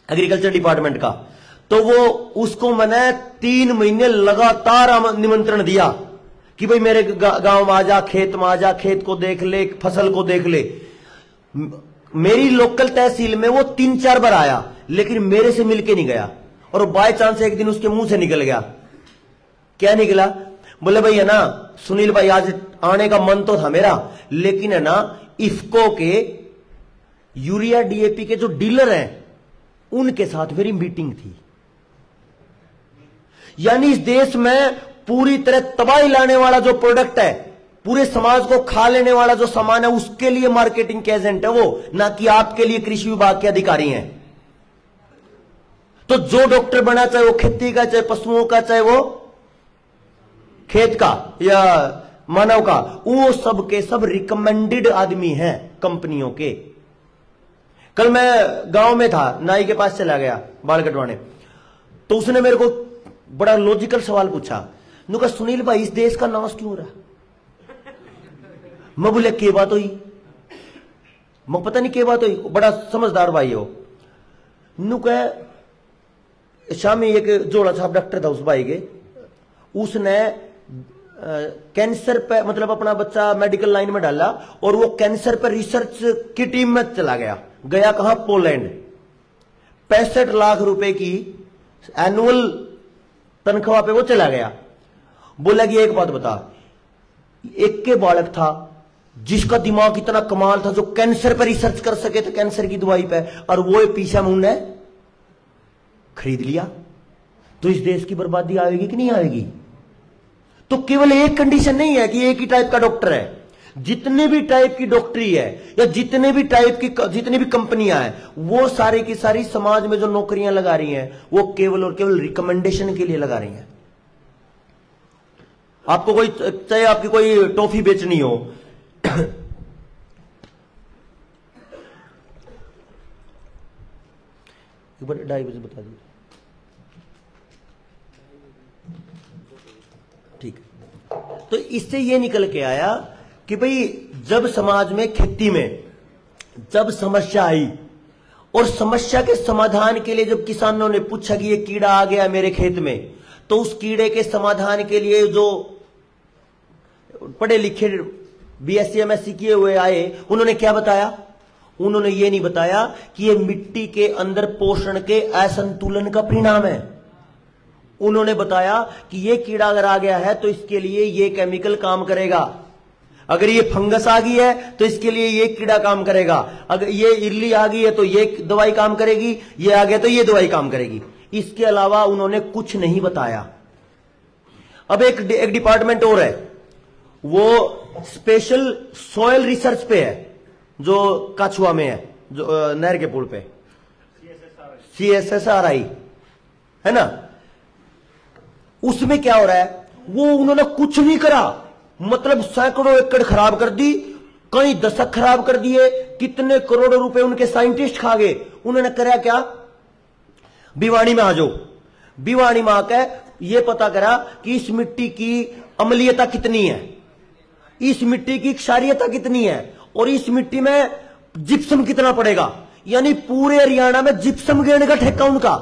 एग्रीकल्चर डिपार्टमेंट का, तो वो उसको मैंने 3 महीने लगातार निमंत्रण दिया कि भाई मेरे गांव में आ जा, खेत में आ जा, खेत को देख ले, फसल को देख ले। मेरी लोकल तहसील में वो 3-4 बार आया, लेकिन मेरे से मिलके नहीं गया। और बाय चांस एक दिन उसके मुंह से निकल गया। क्या निकला? बोले भाई है ना सुनील भाई, आज आने का मन तो था मेरा, लेकिन है ना इफ्को के यूरिया डीएपी के जो डीलर हैं उनके साथ मेरी मीटिंग थी। यानी इस देश में पूरी तरह तबाही लाने वाला जो प्रोडक्ट है, पूरे समाज को खा लेने वाला जो सामान है, उसके लिए मार्केटिंग के एजेंट है वो, ना कि आपके लिए कृषि विभाग के अधिकारी हैं। तो जो डॉक्टर बना, चाहे वो खेती का, चाहे पशुओं का, चाहे वो खेत का या मानव का, वो सब के सब रिकमेंडेड आदमी हैं कंपनियों के। कल मैं गांव में था, नाई के पास चला गया बाल कटवाने, तो उसने मेरे को बड़ा लॉजिकल सवाल पूछा। उन्होंने कहा, सुनील भाई इस देश का नाश क्यों हो रहा? मैं बोले के बात हुई, मैं पता नहीं के बात हुई। बड़ा समझदार भाई हो। नु कह शामी एक जोड़ा साहब डॉक्टर था उस भाई के, उसने कैंसर पे मतलब अपना बच्चा मेडिकल लाइन में डाला और वो कैंसर पर रिसर्च की टीम में चला गया। गया कहां? पोलैंड। 65 लाख रुपए की एनुअल तनख्वाह पे वो चला गया। बोला कि एक बात बता, एक के बालक था जिसका दिमाग इतना कमाल था, जो कैंसर पर रिसर्च कर सके थे, कैंसर की दवाई पे, और वो पीछा में उन्होंने खरीद लिया। तो इस देश की बर्बादी आएगी कि नहीं आएगी? तो केवल एक कंडीशन नहीं है कि एक ही टाइप का डॉक्टर है। जितने भी टाइप की डॉक्टरी है या जितने भी टाइप की जितनी भी कंपनियां हैं, वो सारी की सारी समाज में जो नौकरियां लगा रही हैं, वो केवल और केवल रिकमेंडेशन के लिए लगा रही हैं। आपको कोई, चाहे आपकी कोई टॉफी बेचनी हो, एक बार 2:30 बजे बता दीजिए। ठीक। तो इससे ये निकल के आया कि भाई जब समाज में, खेती में जब समस्या आई और समस्या के समाधान के लिए जब किसानों ने पूछा कि ये कीड़ा आ गया मेरे खेत में, तो उस कीड़े के समाधान के लिए जो पढ़े लिखे BSc MSc किए हुए आए, उन्होंने क्या बताया? उन्होंने ये नहीं बताया कि ये मिट्टी के अंदर पोषण के असंतुलन का परिणाम है। उन्होंने बताया कि ये कीड़ा अगर आ गया है तो इसके लिए ये केमिकल काम करेगा, अगर ये फंगस आ गई है तो इसके लिए ये कीड़ा काम करेगा, अगर ये इल्ली आ गई है तो ये दवाई काम करेगी, ये आ गया तो ये दवाई काम करेगी। इसके अलावा उन्होंने कुछ नहीं बताया। अब एक डिपार्टमेंट और है, वो स्पेशल सॉयल रिसर्च पे है, जो काछुआ में है, जो नहर के पुल पे, CSSRI है ना। उसमें क्या हो रहा है? वो उन्होंने कुछ नहीं करा, मतलब सैकड़ों एकड़ खराब कर दी, कई दशक खराब कर दिए, कितने करोड़ों रुपए उनके साइंटिस्ट खा गए। उन्होंने करा क्या? भिवानी में आ जाओ, भिवानी में आकर ये पता करा कि इस मिट्टी की अम्लीयता कितनी है, इस मिट्टी की क्षारीयता कितनी है, और इस मिट्टी में जिप्सम कितना पड़ेगा। यानी पूरे हरियाणा में जिप्सम गिरने का ठेका उनका,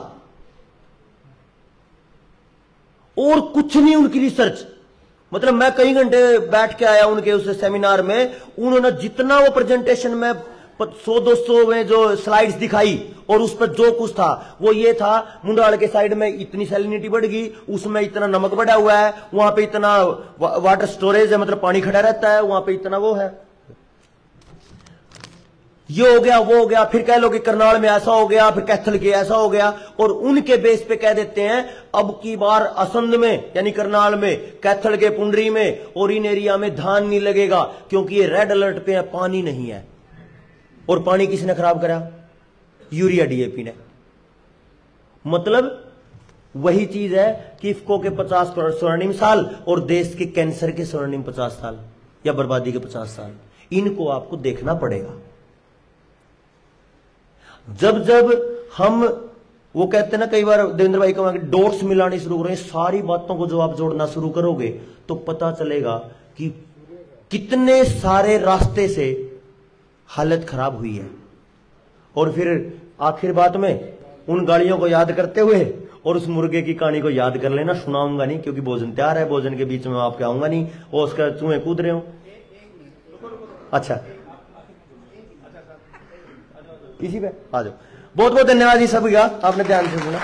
और कुछ नहीं उनकी रिसर्च। मतलब मैं कई घंटे बैठ के आया उनके उस सेमिनार में। उन्होंने जितना वो प्रेजेंटेशन में 100-200 में जो स्लाइड्स दिखाई, और उस पर जो कुछ था वो ये था, मुंडाल के साइड में इतनी सैलिनिटी बढ़ गई, उसमें इतना नमक बढ़ा हुआ है, वहां पे इतना वाटर स्टोरेज है, मतलब पानी खड़ा रहता है, वहां पे इतना वो है, ये हो गया वो हो गया। फिर कह लो कि करनाल में ऐसा हो गया, फिर कैथल के ऐसा हो गया, और उनके बेस पे कह देते हैं अब की बार असंध में यानी करनाल में, कैथल के पुंडरी में और इन एरिया में धान नहीं लगेगा, क्योंकि ये रेड अलर्ट पे है, पानी नहीं है। और पानी किसने खराब करा? यूरिया DAP ने। मतलब वही चीज है कि इफ्को के 50 स्वर्णिम साल और देश के कैंसर के स्वर्णिम 50 साल या बर्बादी के 50 साल, इनको आपको देखना पड़ेगा। जब जब हम, वो कहते हैं ना कई बार देवेंद्र भाई का, डॉट्स मिलाने शुरू करें, सारी बातों को जो आप जोड़ना शुरू करोगे तो पता चलेगा कि कितने सारे रास्ते से हालत खराब हुई है। और फिर आखिर बात में उन गाड़ियों को याद करते हुए और उस मुर्गे की कहानी को याद कर लेना। सुनाऊंगा नहीं क्योंकि भोजन तैयार है, भोजन के बीच में आपके आऊंगा नहीं, और उसका चूहे कूद रहे हो। अच्छा, इसी पे आ जाओ। बहुत बहुत धन्यवाद जी सभी का, आपने ध्यान से सुना।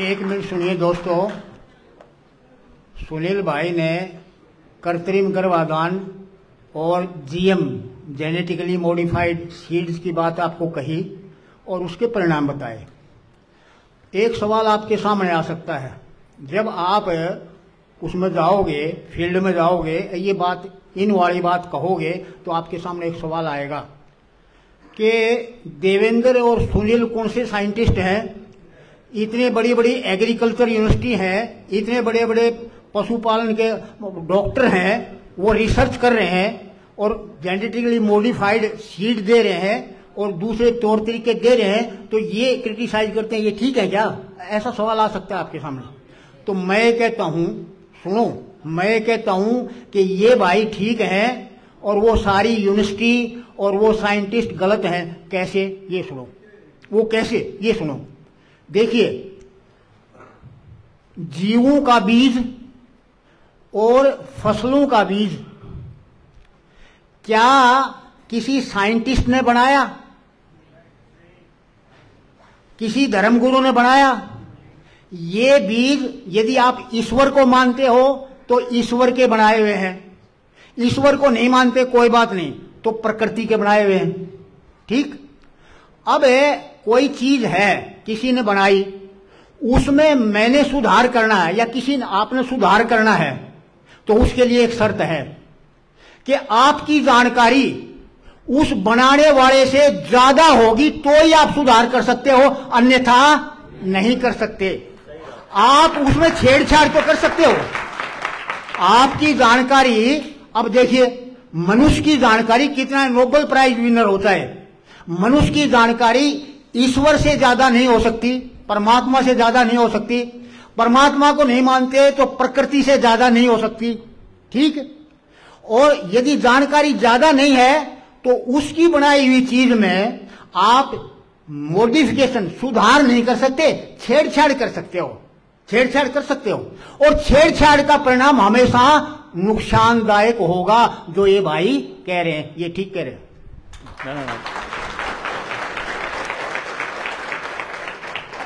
एक मिनट सुनिए दोस्तों। सुनील भाई ने कृत्रिम गर्भाधान और GM जेनेटिकली मॉडिफाइड सीड्स की बात आपको कही और उसके परिणाम बताए। एक सवाल आपके सामने आ सकता है, जब आप उसमें जाओगे, फील्ड में जाओगे, ये बात इन वाली बात कहोगे तो आपके सामने एक सवाल आएगा कि देवेंद्र और सुनील कौन से साइंटिस्ट हैं, इतने बड़ी बड़ी एग्रीकल्चर यूनिवर्सिटी है, इतने बड़े बड़े पशुपालन के डॉक्टर हैं, वो रिसर्च कर रहे हैं और जेनेटिकली मॉडिफाइड सीड दे रहे हैं और दूसरे तौर तरीके दे रहे हैं, तो ये क्रिटिसाइज करते हैं, ये ठीक है क्या? ऐसा सवाल आ सकता है आपके सामने। तो मैं कहता हूं, सुनो, मैं कहता हूं कि ये भाई ठीक है और वो सारी यूनिवर्सिटी और वो साइंटिस्ट गलत हैं। कैसे? ये सुनो। वो कैसे? ये सुनो। देखिए, जीवों का बीज और फसलों का बीज क्या किसी साइंटिस्ट ने बनाया? किसी धर्मगुरु ने बनाया? ये बीज यदि आप ईश्वर को मानते हो तो ईश्वर के बनाए हुए हैं, ईश्वर को नहीं मानते कोई बात नहीं, तो प्रकृति के बनाए हुए हैं। ठीक? अब कोई चीज है किसी ने बनाई, उसमें मैंने सुधार करना है या किसी ने आपने सुधार करना है, तो उसके लिए एक शर्त है कि आपकी जानकारी उस बनाने वाले से ज्यादा होगी तो ही आप सुधार कर सकते हो, अन्यथा नहीं कर सकते। आप उसमें छेड़छाड़ तो कर सकते हो। आपकी जानकारी, अब देखिए, मनुष्य की जानकारी कितना नोबेल प्राइज विनर होता है, मनुष्य की जानकारी ईश्वर से ज्यादा नहीं हो सकती, परमात्मा से ज्यादा नहीं हो सकती, परमात्मा को नहीं मानते तो प्रकृति से ज्यादा नहीं हो सकती। ठीक? और यदि जानकारी ज्यादा नहीं है तो उसकी बनाई हुई चीज में आप मॉडिफिकेशन, सुधार नहीं कर सकते, छेड़छाड़ कर सकते हो, छेड़छाड़ कर सकते हो, और छेड़छाड़ का परिणाम हमेशा नुकसानदायक होगा, जो ये भाई कह रहे हैं, ये ठीक कह रहे हैं।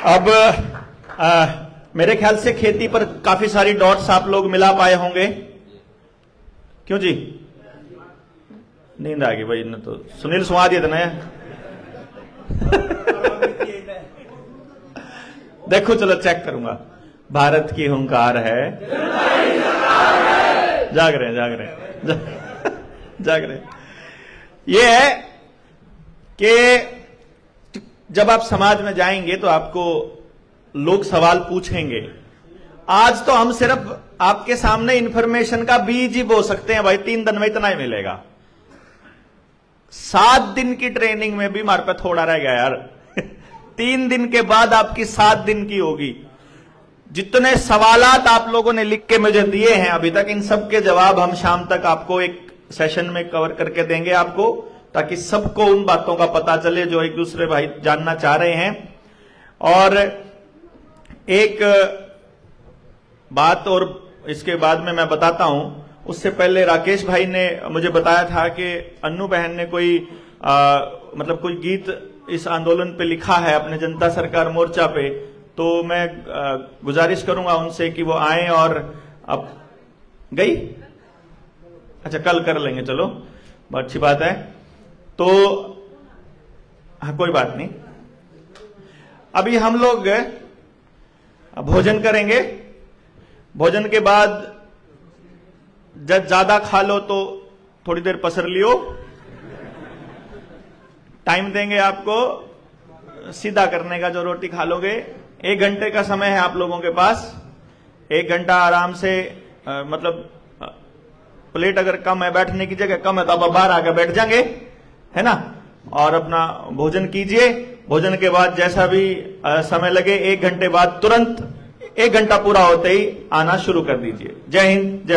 अब मेरे ख्याल से खेती पर काफी सारी डॉट्स आप लोग मिला पाए होंगे। क्यों जी? नींद आ गई भाई ने तो। सुनील सुना दिए थे ना। देखो, चलो चेक करूंगा। भारत की हुंकार है, जाग रहे जाग रहे। ये है कि जब आप समाज में जाएंगे तो आपको लोग सवाल पूछेंगे। आज तो हम सिर्फ आपके सामने इंफॉर्मेशन का बीज ही बो सकते हैं भाई, 3 दिन में इतना ही मिलेगा। 7 दिन की ट्रेनिंग में भी हमारे पे थोड़ा रह गया यार। 3 दिन के बाद आपकी 7 दिन की होगी। जितने सवालात आप लोगों ने लिख के मुझे दिए हैं अभी तक, इन सब के जवाब हम शाम तक आपको एक सेशन में कवर करके देंगे आपको, ताकि सबको उन बातों का पता चले जो एक दूसरे भाई जानना चाह रहे हैं। और एक बात और इसके बाद में मैं बताता हूं, उससे पहले राकेश भाई ने मुझे बताया था कि अन्नू बहन ने कोई मतलब कोई गीत इस आंदोलन पे लिखा है अपने जनता सरकार मोर्चा पे, तो मैं गुजारिश करूंगा उनसे कि वो आए। और अब गई, अच्छा कल कर लेंगे, चलो बहुत अच्छी बात है। तो हाँ, कोई बात नहीं। अभी हम लोग भोजन करेंगे, भोजन के बाद जब ज्यादा खा लो तो थोड़ी देर पसर लियो, टाइम देंगे आपको सीधा करने का। जो रोटी खा लोगे, 1 घंटे का समय है आप लोगों के पास। 1 घंटा आराम से मतलब प्लेट अगर कम है, बैठने की जगह कम है, तो आप बाहर आकर बैठ जाएंगे, है ना, और अपना भोजन कीजिए। भोजन के बाद जैसा भी समय लगे, 1 घंटे बाद तुरंत 1 घंटा पूरा होते ही आना शुरू कर दीजिए। जय हिंद, जय